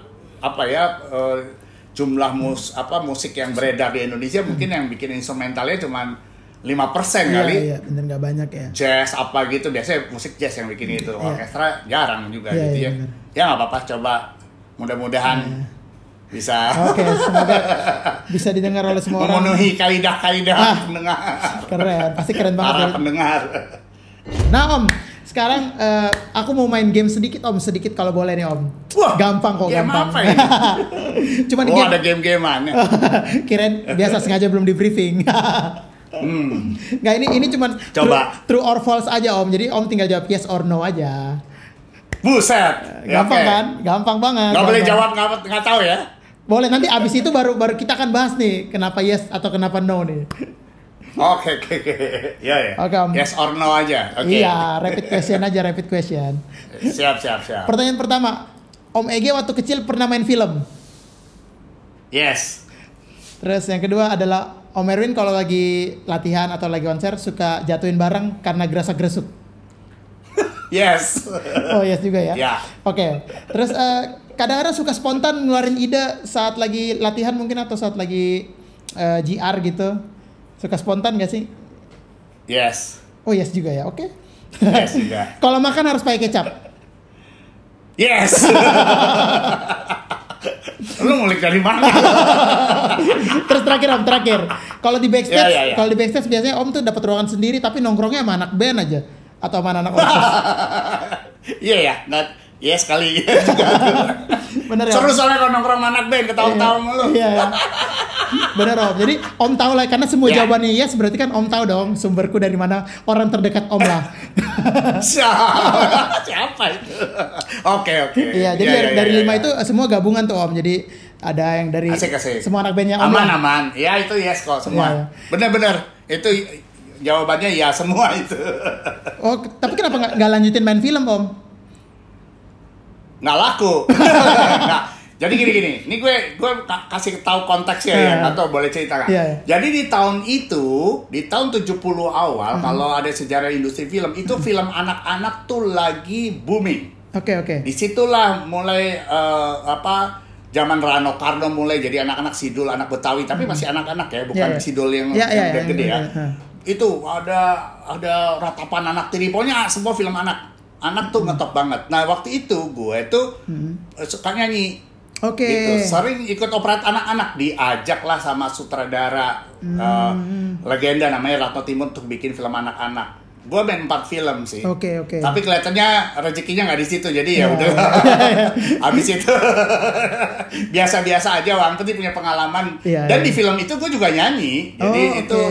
jumlah musik yang beredar di Indonesia mungkin yang bikin instrumentalnya cuma 5% kali. Iya, benar, nggak banyak ya. Jazz apa gitu, biasanya musik jazz yang bikin itu. Orkestra jarang juga gitu ya. Bener. Ya nggak apa-apa, coba mudah-mudahan bisa. Oke, semoga bisa didengar oleh semua orang. Memenuhi kaidah-kaidah pendengar. Keren, pasti keren banget. Para pendengar. Nah Om, sekarang aku mau main game sedikit Om, sedikit kalau boleh nih Om. Wah, gampang kok, game gampang. apa ini? Cuman game. Ada game-gamean. Kirain biasa sengaja belum di briefing. Nggak, ini cuman true or false aja Om. Jadi Om tinggal jawab yes or no aja. Buset. Gampang kan? Gampang banget. Nggak boleh jawab nggak tahu ya? Boleh, nanti abis itu baru kita akan bahas nih kenapa yes atau kenapa no nih. Oke. Ya. Oke, Om. Yes or no aja. Okay. Iya, rapid question. Siap. Pertanyaan pertama, Om Ege waktu kecil pernah main film? Yes. Terus yang kedua adalah Om Erwin kalau lagi latihan atau lagi konser suka jatuhin barang karena gerasa-gerusuk? Yes. Oh yes juga ya? Ya. Oke. Terus kadang-kadang suka spontan ngeluarin ide saat lagi latihan mungkin atau saat lagi GR gitu. Suka spontan gak sih? Yes. Oh yes juga ya, oke. Yes juga. Kalau makan harus pakai kecap? Yes. Lu ngulik dari mana? Terus terakhir. Kalau di backstage, Ya. kalau di backstage biasanya Om tuh dapat ruangan sendiri tapi nongkrongnya sama anak band aja atau sama anak orkes. Iya ya. Iya sekali. Bener ya? Seru soalnya kalau nongkrong anak band ketawa-tawa mulu. Iya. Bener Om. Jadi Om tahu lah, karena semua jawabannya yes berarti kan Om tahu dong sumberku dari mana, orang terdekat Om lah. Siapa itu? Oke. Iya, jadi dari 5 itu semua gabungan tuh Om. Jadi ada yang dari asik. semua anak bandnya Om. Aman. Ya itu yes kok semua. Bener. Itu jawabannya ya semua itu. Oh, tapi kenapa nggak lanjutin main film Om? Nggak laku. Jadi gini, ini gue kasih tahu konteksnya ya, atau boleh ceritakan. Jadi di tahun 70 awal, kalau ada sejarah industri film, itu film anak-anak tuh lagi booming. Oke. Disitulah mulai zaman Rano Karno mulai jadi anak-anak sidul, anak Betawi, tapi masih anak-anak ya, bukan sidul yang udah gede ya. Itu ada ratapan anak tiri, pokoknya semua film anak tuh ngetop banget. Nah waktu itu gue tuh suka nyanyi. Oke. Gitu. Sering ikut operat anak-anak, diajak lah sama sutradara legenda namanya Ratno Timo untuk bikin film anak-anak. Gue main 4 film sih. Oke. Tapi kelihatannya rezekinya nggak di situ, jadi ya udah. Habis itu biasa-biasa aja. Yang penting punya pengalaman. Dan di film itu gue juga nyanyi, jadi itu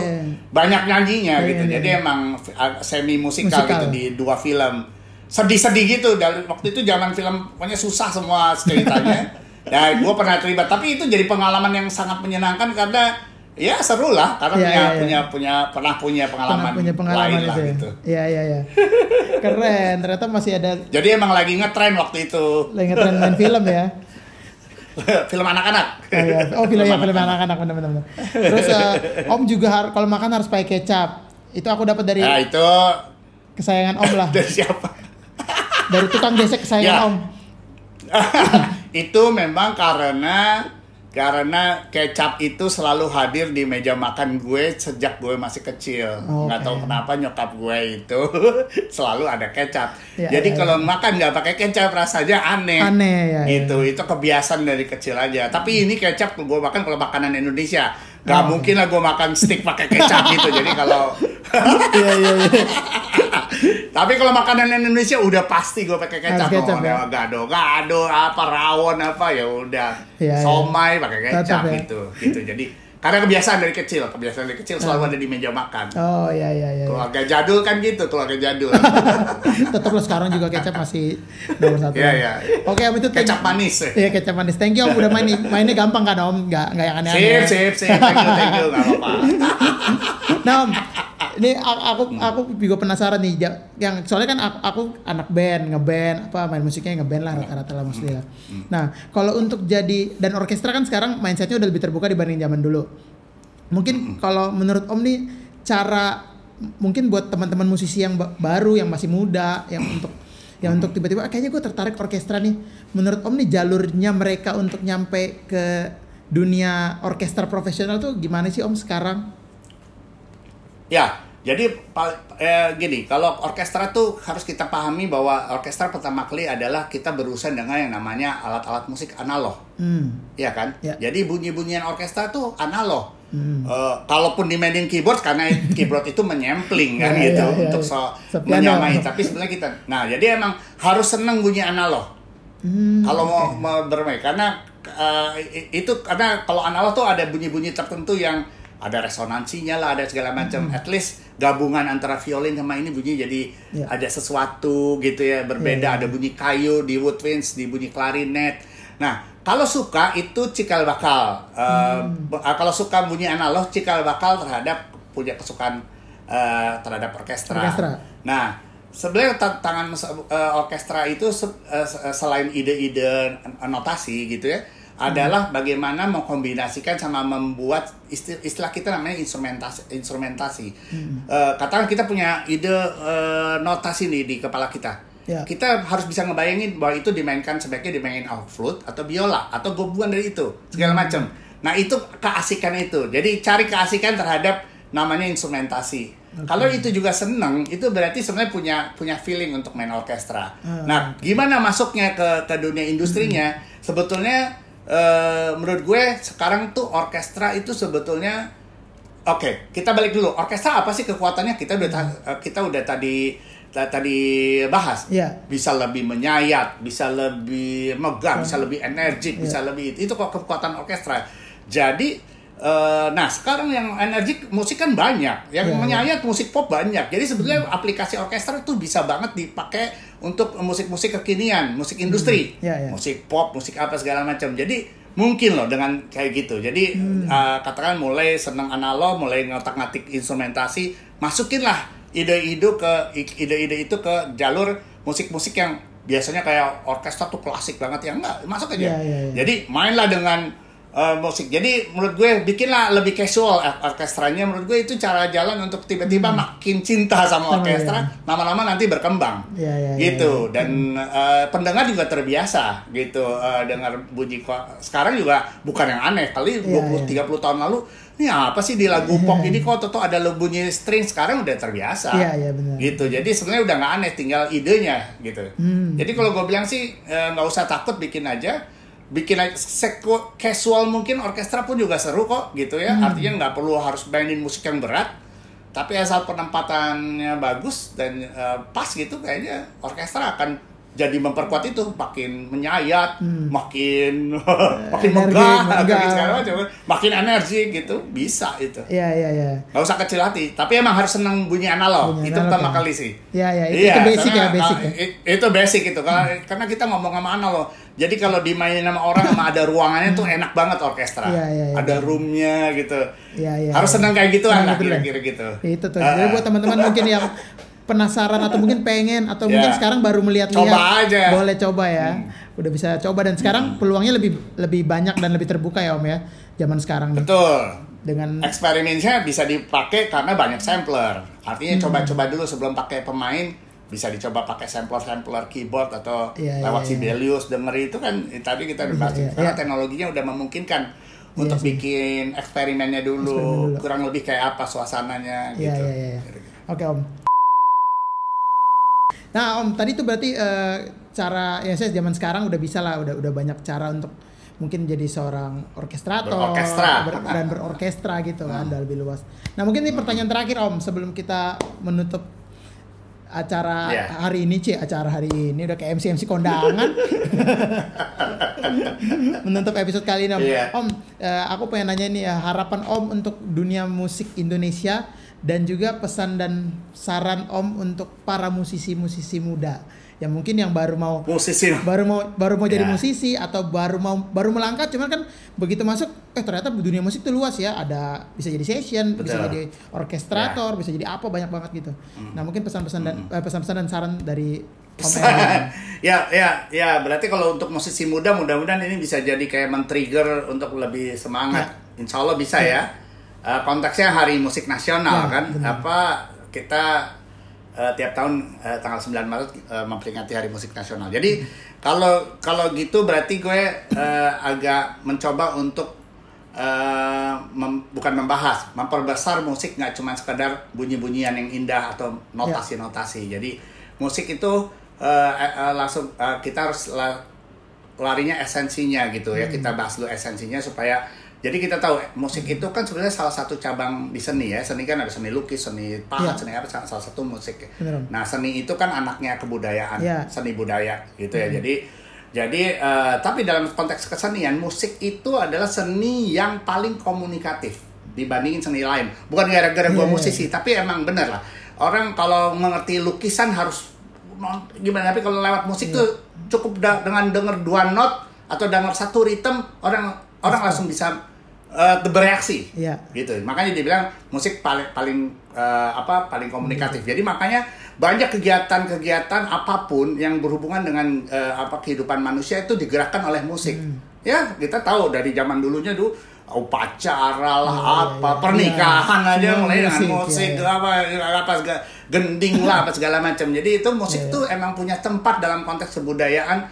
banyak nyanyinya gitu. Jadi emang semi musikal gitu di 2 film. Sedih-sedih gitu. Dan waktu itu zaman film pokoknya susah semua ceritanya. Ya gue pernah terlibat, tapi itu jadi pengalaman yang sangat menyenangkan karena ya seru lah, karena pernah punya pengalaman lain lah gitu. Iya. Keren, ternyata masih ada. Jadi emang lagi ngetren waktu itu. Lagi ngetren main film ya. Film anak-anak. Film anak-anak benar. Terus Om juga kalau makan harus pakai kecap. Itu aku dapat dari. Nah, itu kesayangan Om lah. Dari siapa? Dari tukang gesek kesayangan Om. Itu memang karena kecap itu selalu hadir di meja makan gue sejak gue masih kecil. Nggak tahu kenapa nyokap gue itu selalu ada kecap. Jadi kalau makan nggak pakai kecap rasanya aneh. Gitu. Itu kebiasaan dari kecil aja. Tapi ini kecap gue makan kalau makanan Indonesia. Gak mungkin lah gue makan steak pakai kecap gitu. Jadi kalau tapi kalau makanan Indonesia udah pasti gue pakai kecap. Gado, apa rawon apa ya udah. Somai pakai kecap gitu. Jadi karena kebiasaan dari kecil selalu ada di meja makan. Iya. Keluarga jadul kan gitu, keluarga jadul. Tetap lo sekarang juga kecap masih nomor 1. Iya. Oke, Om, itu kecap manis. Iya, kecap manis. Thank you Om udah mainnya gampang kan Om, nggak yang aneh-aneh. Sip. Thank you, nggak apa-apa. Nah Om, Ini aku juga penasaran nih, yang soalnya kan aku anak band, ngeband, main musiknya ngeband lah rata-rata lah mostly lah. Nah, kalau untuk jadi dan orkestra kan sekarang mindsetnya udah lebih terbuka dibanding zaman dulu. Mungkin kalau menurut Om nih cara mungkin buat teman-teman musisi yang baru, yang masih muda, yang untuk tiba-tiba kayaknya gue tertarik orkestra nih. Menurut Om nih jalurnya mereka untuk nyampe ke dunia orkestra profesional tuh gimana sih Om sekarang? Ya, jadi gini, kalau orkestra tuh harus kita pahami bahwa orkestra pertama kali adalah kita berurusan dengan yang namanya alat-alat musik analog, ya kan? Ya. Jadi bunyi-bunyian orkestra tuh analog. Kalaupun dimainin keyboard, karena keyboard itu menyampling kan untuk menyamai. Tapi sebenarnya jadi emang harus seneng bunyi analog. Kalau mau bermain, karena itu karena kalau analog tuh ada bunyi-bunyi tertentu yang ada resonansinya lah, ada segala macam. At least gabungan antara violin sama ini bunyi jadi ada sesuatu gitu ya, berbeda. Ada bunyi kayu di woodwinds, di bunyi klarinet. Nah, kalau suka itu cikal bakal. Kalau suka bunyi analog, cikal bakal terhadap punya kesukaan terhadap orkestra. Nah, sebenarnya tantangan orkestra itu selain ide-ide notasi gitu ya, adalah bagaimana mengkombinasikan sama membuat istilah kita namanya instrumentasi. Katakan kita punya ide notasi nih di kepala kita. Kita harus bisa ngebayangin bahwa itu dimainkan sebaiknya dimainin flute atau biola atau gabungan dari itu segala macam. Nah, itu keasikan itu. Jadi cari keasikan terhadap namanya instrumentasi. Kalau itu juga seneng, itu berarti sebenarnya punya feeling untuk main orkestra. Nah, gimana masuknya ke dunia industrinya? Sebetulnya menurut gue sekarang tuh orkestra itu sebetulnya kita balik dulu. Orkestra apa sih kekuatannya? Kita udah tadi bahas. Bisa lebih menyayat, bisa lebih megah, bisa lebih energik, bisa lebih itu kok kekuatan orkestra. Jadi nah sekarang yang energik musik kan banyak, yang menyayat musik pop banyak. Jadi sebetulnya aplikasi orkestra itu bisa banget dipakai untuk musik-musik kekinian, musik industri, musik pop, musik apa segala macam. Jadi mungkin loh dengan kayak gitu. Jadi katakan mulai seneng analog, mulai ngotak-ngatik instrumentasi, masukinlah ide-ide itu ke jalur musik-musik yang biasanya kayak orkestra tuh klasik banget, yang enggak masuk aja. Jadi mainlah dengan musik. Jadi menurut gue bikinlah lebih casual orkestranya. Menurut gue itu cara jalan untuk tiba-tiba makin cinta sama orkestra, lama-lama nanti berkembang gitu. Dan pendengar juga terbiasa gitu dengar bunyi. Sekarang juga bukan yang aneh, kali 20-30 tahun lalu ini apa sih di lagu pop ini kok toto ada bunyi string, sekarang udah terbiasa gitu. Jadi sebenarnya udah nggak aneh, tinggal idenya gitu. Jadi kalau gue bilang sih nggak usah takut, bikin aja casual. Mungkin orkestra pun juga seru kok gitu ya. Artinya nggak perlu harus mainin musik yang berat, tapi asal penempatannya bagus dan pas gitu, kayaknya orkestra akan jadi memperkuat itu, makin menyayat, makin megah, makin energi gitu, bisa itu. Nggak usah kecil hati, tapi emang harus senang bunyi analog. Itu pertama kali sih. Itu basic ya. Itu basic itu, karena kita ngomong sama analog. Jadi kalau dimainin sama orang sama ada ruangannya tuh enak banget orkestra. Ada roomnya gitu. Harus senang kayak gituan lah, kira-kira gitu. Itu tuh. Jadi buat teman-teman mungkin yang penasaran atau mungkin pengen atau mungkin sekarang baru melihat-lihat, coba aja. Boleh coba ya. Udah bisa coba, dan sekarang peluangnya lebih banyak dan lebih terbuka ya Om ya. Zaman sekarang. Betul. Dengan eksperimennya bisa dipakai karena banyak sampler. Artinya coba-coba dulu sebelum pakai pemain, bisa dicoba pakai sampler keyboard atau lewat Sibelius, denger itu kan tadi kita udah bahas. Karena teknologinya udah memungkinkan untuk bikin eksperimennya dulu. Kurang lebih kayak apa suasananya gitu. Oke Om. Nah Om, tadi tuh berarti cara ya saya zaman sekarang udah bisa lah, udah banyak cara untuk mungkin jadi seorang orkestrator dan berorkestra gitu kan, udah lebih luas. Nah mungkin ini pertanyaan terakhir Om sebelum kita menutup acara hari ini, acara hari ini udah kayak MC kondangan. Menutup episode kali ini Om. Om, aku pengen nanya ini ya, harapan Om untuk dunia musik Indonesia dan juga pesan dan saran Om untuk para musisi-musisi muda yang mungkin yang baru mau musisi, baru mau jadi musisi atau baru melangkah, cuman kan begitu masuk ternyata dunia musik tuh luas ya, ada bisa jadi session, bisa jadi orkestrator, bisa jadi apa, banyak banget gitu. Nah mungkin pesan-pesan dan saran dari ya berarti kalau untuk musisi muda mudah-mudahan ini bisa jadi kayak men-trigger untuk lebih semangat. Insya Allah bisa ya. Konteksnya Hari Musik Nasional kan, benar. Kita tiap tahun tanggal 9 Maret memperingati Hari Musik Nasional. Jadi kalau gitu berarti gue agak mencoba untuk bukan membahas, memperbesar musik, nggak cuma sekedar bunyi-bunyian yang indah atau notasi-notasi. Jadi musik itu langsung kita harus larinya esensinya gitu ya. Kita bahas dulu esensinya supaya jadi kita tahu musik itu kan sebenarnya salah satu cabang di seni ya. Seni kan ada seni lukis, seni pahat, seni apa, salah satu musik. Nah, seni itu kan anaknya kebudayaan, seni budaya gitu ya. Jadi tapi dalam konteks kesenian, musik itu adalah seni yang paling komunikatif dibandingin seni lain. Bukan gara-gara gue musisi, tapi emang bener lah. Orang kalau mengerti lukisan harus gimana, tapi kalau lewat musik tuh cukup dengan denger 2 not atau denger 1 ritme, orang langsung bisa bereaksi, gitu. Makanya dibilang musik paling komunikatif. Jadi makanya banyak kegiatan apapun yang berhubungan dengan kehidupan manusia itu digerakkan oleh musik. Ya kita tahu dari zaman dulunya upacara lah, pernikahan aja mulai dengan musik, gending lah, apa segala macam. Jadi itu musik tuh emang punya tempat dalam konteks kebudayaan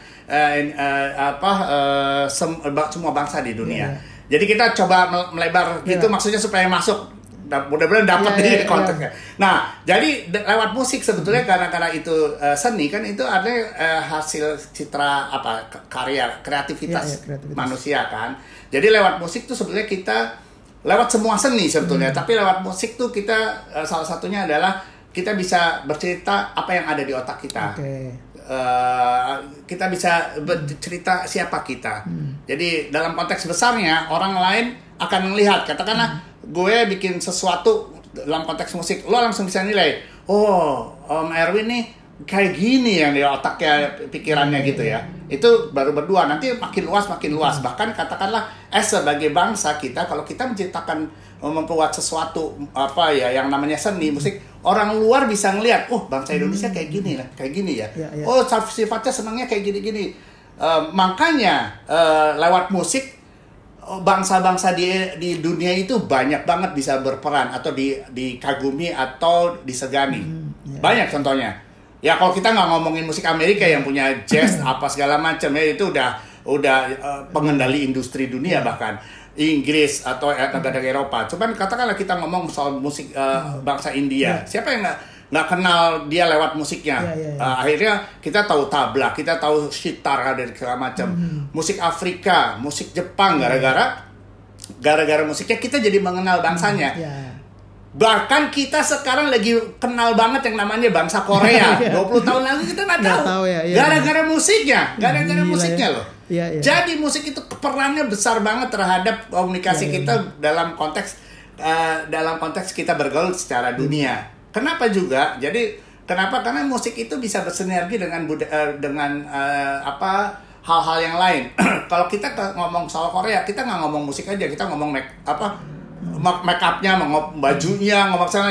semua bangsa di dunia. Jadi kita coba melebar gitu, maksudnya supaya masuk, mudah-mudahan dapat di konteksnya. Nah, jadi lewat musik sebetulnya karena itu seni kan, itu ada hasil citra karya kreativitas manusia kan. Jadi lewat musik tuh sebetulnya kita lewat semua seni sebetulnya, tapi lewat musik tuh kita salah satunya adalah kita bisa bercerita apa yang ada di otak kita. Kita bisa bercerita siapa kita. Jadi dalam konteks besarnya orang lain akan melihat, katakanlah gue bikin sesuatu dalam konteks musik, lo langsung bisa nilai, Om Erwin nih kayak gini yang di otaknya, pikirannya gitu ya. Itu baru berdua, nanti makin luas. Bahkan katakanlah sebagai bangsa kita, kalau kita menciptakan, membuat sesuatu yang namanya seni musik, orang luar bisa ngelihat, bangsa Indonesia kayak gini ya. Sifatnya senangnya kayak gini. Makanya lewat musik bangsa-bangsa di dunia itu banyak banget bisa berperan atau dikagumi atau disegani. Banyak contohnya. Ya kalau kita nggak ngomongin musik Amerika yang punya jazz apa segala macam ya, itu udah pengendali industri dunia, bahkan Inggris atau negara Eropa. Cuman katakanlah kita ngomong soal musik bangsa India, siapa yang nggak kenal dia lewat musiknya? Akhirnya kita tahu tabla, kita tahu sitar dan segala macam. Musik Afrika, musik Jepang, gara-gara musiknya kita jadi mengenal bangsanya. Bahkan kita sekarang lagi kenal banget yang namanya bangsa Korea. 20 tahun lalu kita nggak tahu. Gara-gara musiknya, musiknya loh. Jadi musik itu perannya besar banget terhadap komunikasi kita dalam konteks kita bergaul secara dunia. Kenapa juga? Karena musik itu bisa bersinergi dengan hal-hal yang lain. Kalau kita ngomong soal Korea, kita nggak ngomong musik aja, kita ngomong make upnya, bajunya,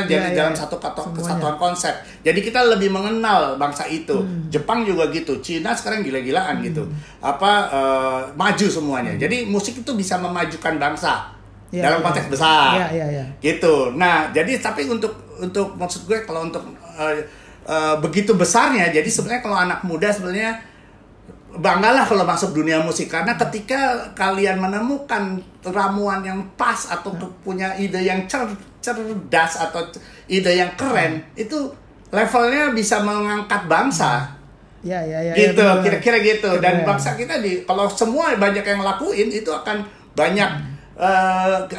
jadi dalam satu kesatuan konsep. Jadi kita lebih mengenal bangsa itu. Jepang juga gitu, Cina sekarang gila-gilaan gitu. Maju semuanya. Jadi musik itu bisa memajukan bangsa dalam konteks besar. Gitu. Nah, jadi tapi untuk maksud gue kalau untuk begitu besarnya, jadi sebenarnya kalau anak muda sebenarnya banggalah kalau masuk dunia musik, karena ketika kalian menemukan ramuan yang pas atau punya ide yang cerdas atau ide yang keren, itu levelnya bisa mengangkat bangsa. Gitu, kira-kira gitu. Dan bangsa kita kalau semua banyak yang ngelakuin, itu akan banyak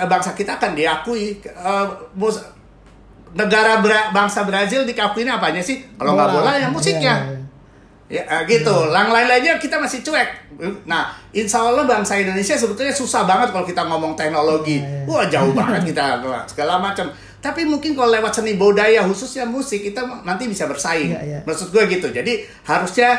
bangsa kita akan diakui. Bangsa Brazil dikakuin apanya sih? Kalau nggak bola ya musiknya. Gitu. Lain-lainnya kita masih cuek. Nah, insya Allah bangsa Indonesia sebetulnya susah banget kalau kita ngomong teknologi. Wah, jauh banget kita segala macam. Tapi mungkin kalau lewat seni budaya khususnya musik kita nanti bisa bersaing. Maksud gue gitu. Jadi harusnya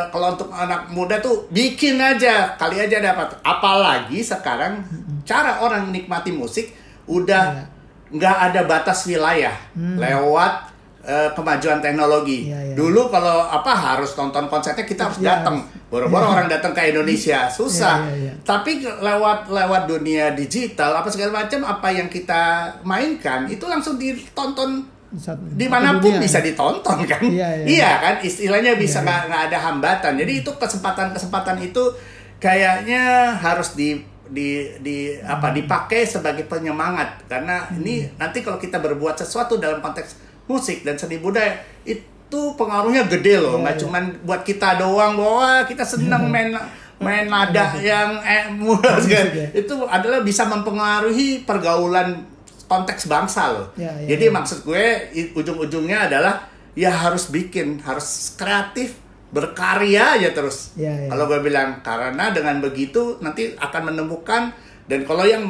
kalau untuk anak muda tuh bikin aja, kali aja dapat. Apalagi sekarang cara orang menikmati musik udah nggak ada batas wilayah lewat kemajuan teknologi. Dulu kalau harus nonton konsernya kita harus datang. Boro-boro orang datang ke Indonesia susah. Tapi lewat dunia digital apa segala macam apa yang kita mainkan itu langsung ditonton dimanapun bisa ditonton kan. Iya kan, istilahnya bisa nggak ada hambatan. Jadi itu kesempatan itu kayaknya harus dipakai sebagai penyemangat karena ini nanti kalau kita berbuat sesuatu dalam konteks musik dan seni budaya itu pengaruhnya gede loh, nggak cuman buat kita doang bahwa kita senang main nada yang itu adalah bisa mempengaruhi pergaulan konteks bangsa loh. Jadi maksud gue ujung-ujungnya adalah ya harus bikin, harus kreatif, berkarya aja terus. Kalau gue bilang karena dengan begitu nanti akan menemukan. Dan kalau yang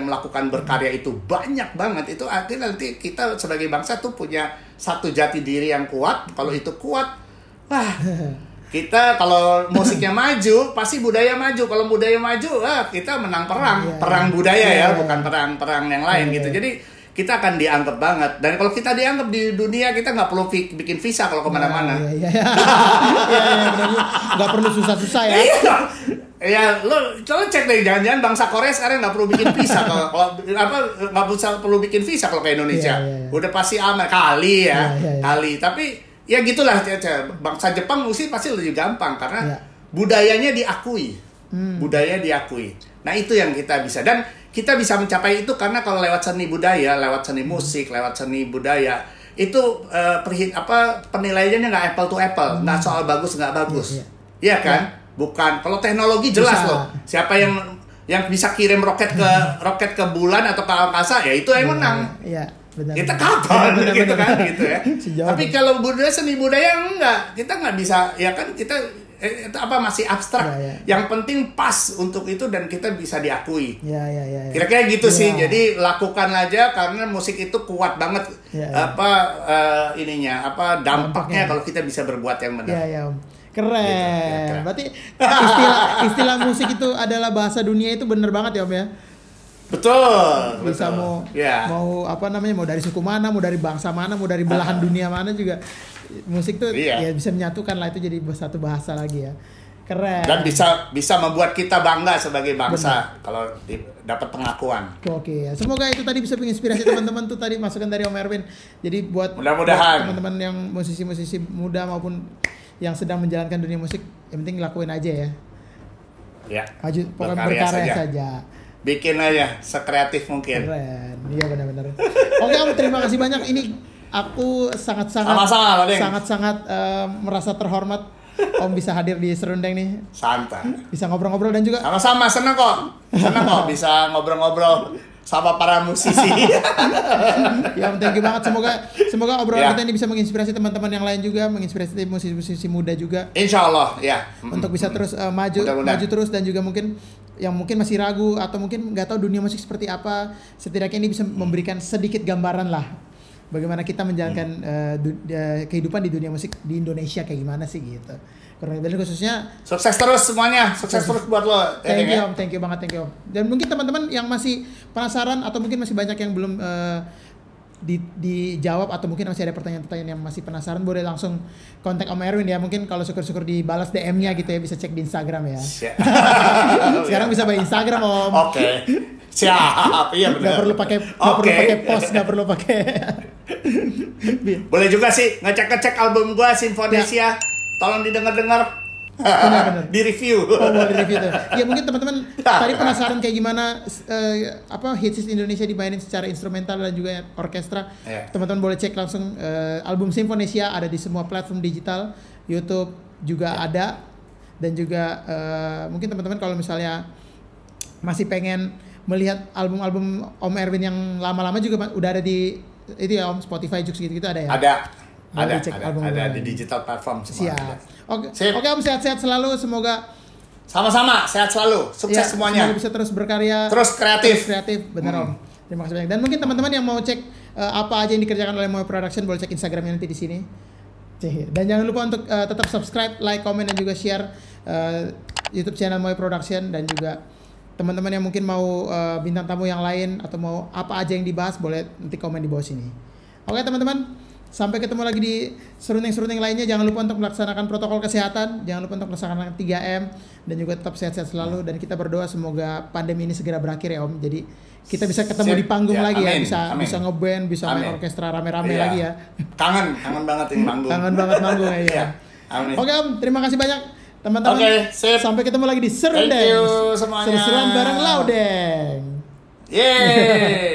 melakukan berkarya itu banyak banget, itu akhirnya nanti kita sebagai bangsa tuh punya satu jati diri yang kuat. Kalau itu kuat, wah kita kalau musiknya maju pasti budaya maju. Kalau budaya maju, kita menang perang budaya bukan perang yang lain gitu. Jadi kita akan dianggap banget. Dan kalau kita dianggap di dunia, kita nggak perlu bikin visa kalau kemana-mana. Nggak perlu susah-susah ya. Ya, lo cek deh, jangan-jangan bangsa Korea sekarang nggak perlu bikin visa kalau nggak perlu bikin visa kalau ke Indonesia. Udah pasti aman kali. Tapi ya gitulah, bangsa Jepang pasti lebih gampang karena budayanya diakui, Nah itu yang kita bisa dan kita bisa mencapai itu karena kalau lewat seni budaya, lewat seni musik, lewat seni budaya itu penilaiannya nggak apple to apple, nggak soal bagus nggak bagus, iya kan? Bukan, kalau teknologi jelas loh. Siapa yang bisa kirim roket ke bulan atau ke angkasa ya itu yang menang. Benar. Kita kapan gitu kan gitu ya. Tapi kalau seni budaya enggak, kita nggak bisa ya kan kita masih abstrak. Yang penting pas untuk itu dan kita bisa diakui. Kira-kira gitu sih. Jadi lakukan aja karena musik itu kuat banget dampaknya kalau kita bisa berbuat yang benar. Keren. Gitu. Berarti istilah musik itu adalah bahasa dunia itu bener banget ya Om ya. Betul. Bisa mau mau dari suku mana, mau dari bangsa mana, mau dari belahan dunia mana juga musik tuh ya bisa menyatukan lah, itu jadi satu bahasa lagi ya. Keren. Dan bisa membuat kita bangga sebagai bangsa kalau dapat pengakuan. Oke, semoga itu tadi bisa menginspirasi teman-teman tuh tadi masukan dari Om Erwin. Jadi buat teman-teman yang musisi-musisi muda maupun yang sedang menjalankan dunia musik, yang penting lakuin aja ya. Maju, pokoknya berkarya saja. Bikin aja sekreatif mungkin. Keren. Iya benar-benar. Oke Om, terima kasih banyak. Ini aku sangat-sangat merasa terhormat Om bisa hadir di Serundeng nih. Santai. Bisa ngobrol-ngobrol dan juga sama-sama senang kok bisa ngobrol-ngobrol sama para musisi. Ya, thank you banget. Semoga obrolan kita ini bisa menginspirasi teman-teman yang lain juga, menginspirasi musisi-musisi muda juga. Insya Allah, ya. Untuk bisa terus maju terus dan juga mungkin yang mungkin masih ragu atau mungkin nggak tahu dunia musik seperti apa, setidaknya ini bisa memberikan sedikit gambaran lah bagaimana kita menjalankan kehidupan di dunia musik di Indonesia kayak gimana sih gitu. Dan khususnya sukses terus semuanya, sukses terus buat lo. Thank you banget Om. Dan mungkin teman-teman yang masih penasaran atau mungkin masih banyak yang belum dijawab atau mungkin masih ada pertanyaan-pertanyaan yang masih penasaran, boleh langsung kontak Om Erwin ya. Mungkin kalau syukur-syukur dibalas DM-nya gitu ya, bisa cek di Instagram ya. Sekarang bisa by Instagram Om. Oke. Siap, iya benar. Gak perlu pakai post, gak perlu pakai. Boleh juga sih ngecek album gua Sinfonesia. Tolong didengar-dengar. Benar. Di review. Mau di review tuh. Ya mungkin teman-teman tadi penasaran kayak gimana hits Indonesia dimainin secara instrumental dan juga orkestra. Teman-teman boleh cek langsung album Sinfonesia, ada di semua platform digital, YouTube juga ada, dan juga mungkin teman-teman kalau misalnya masih pengen melihat album-album Om Erwin yang lama-lama juga udah ada di itu ya Om, Spotify juga gitu ada ya. Ada di digital platform semua. Siap. Oke Om, sehat-sehat selalu, semoga sama-sama sehat selalu, sukses semuanya. Semoga bisa terus berkarya, terus kreatif. Benar Om. Terima kasih banyak. Dan mungkin teman-teman yang mau cek apa aja yang dikerjakan oleh Moe Production boleh cek Instagramnya nanti di sini. Dan jangan lupa untuk tetap subscribe, like, comment dan juga share YouTube channel Moe Production, dan juga teman-teman yang mungkin mau bintang tamu yang lain atau mau apa aja yang dibahas boleh nanti komen di bawah sini. Oke teman-teman, sampai ketemu lagi di serunding-serunding lainnya. Jangan lupa untuk melaksanakan protokol kesehatan, jangan lupa untuk melaksanakan 3M, dan juga tetap sehat-sehat selalu. Dan kita berdoa semoga pandemi ini segera berakhir ya Om. Jadi kita bisa ketemu di panggung lagi ya, bisa ngeband, bisa main orkestra rame-rame lagi ya. Kangen banget ini manggung. Kangen banget manggung ya. Oke Om, terima kasih banyak teman-teman. Sampai ketemu lagi di Serundeng. Thank you semuanya. Seru-seruan bareng Laudeng. Yeay.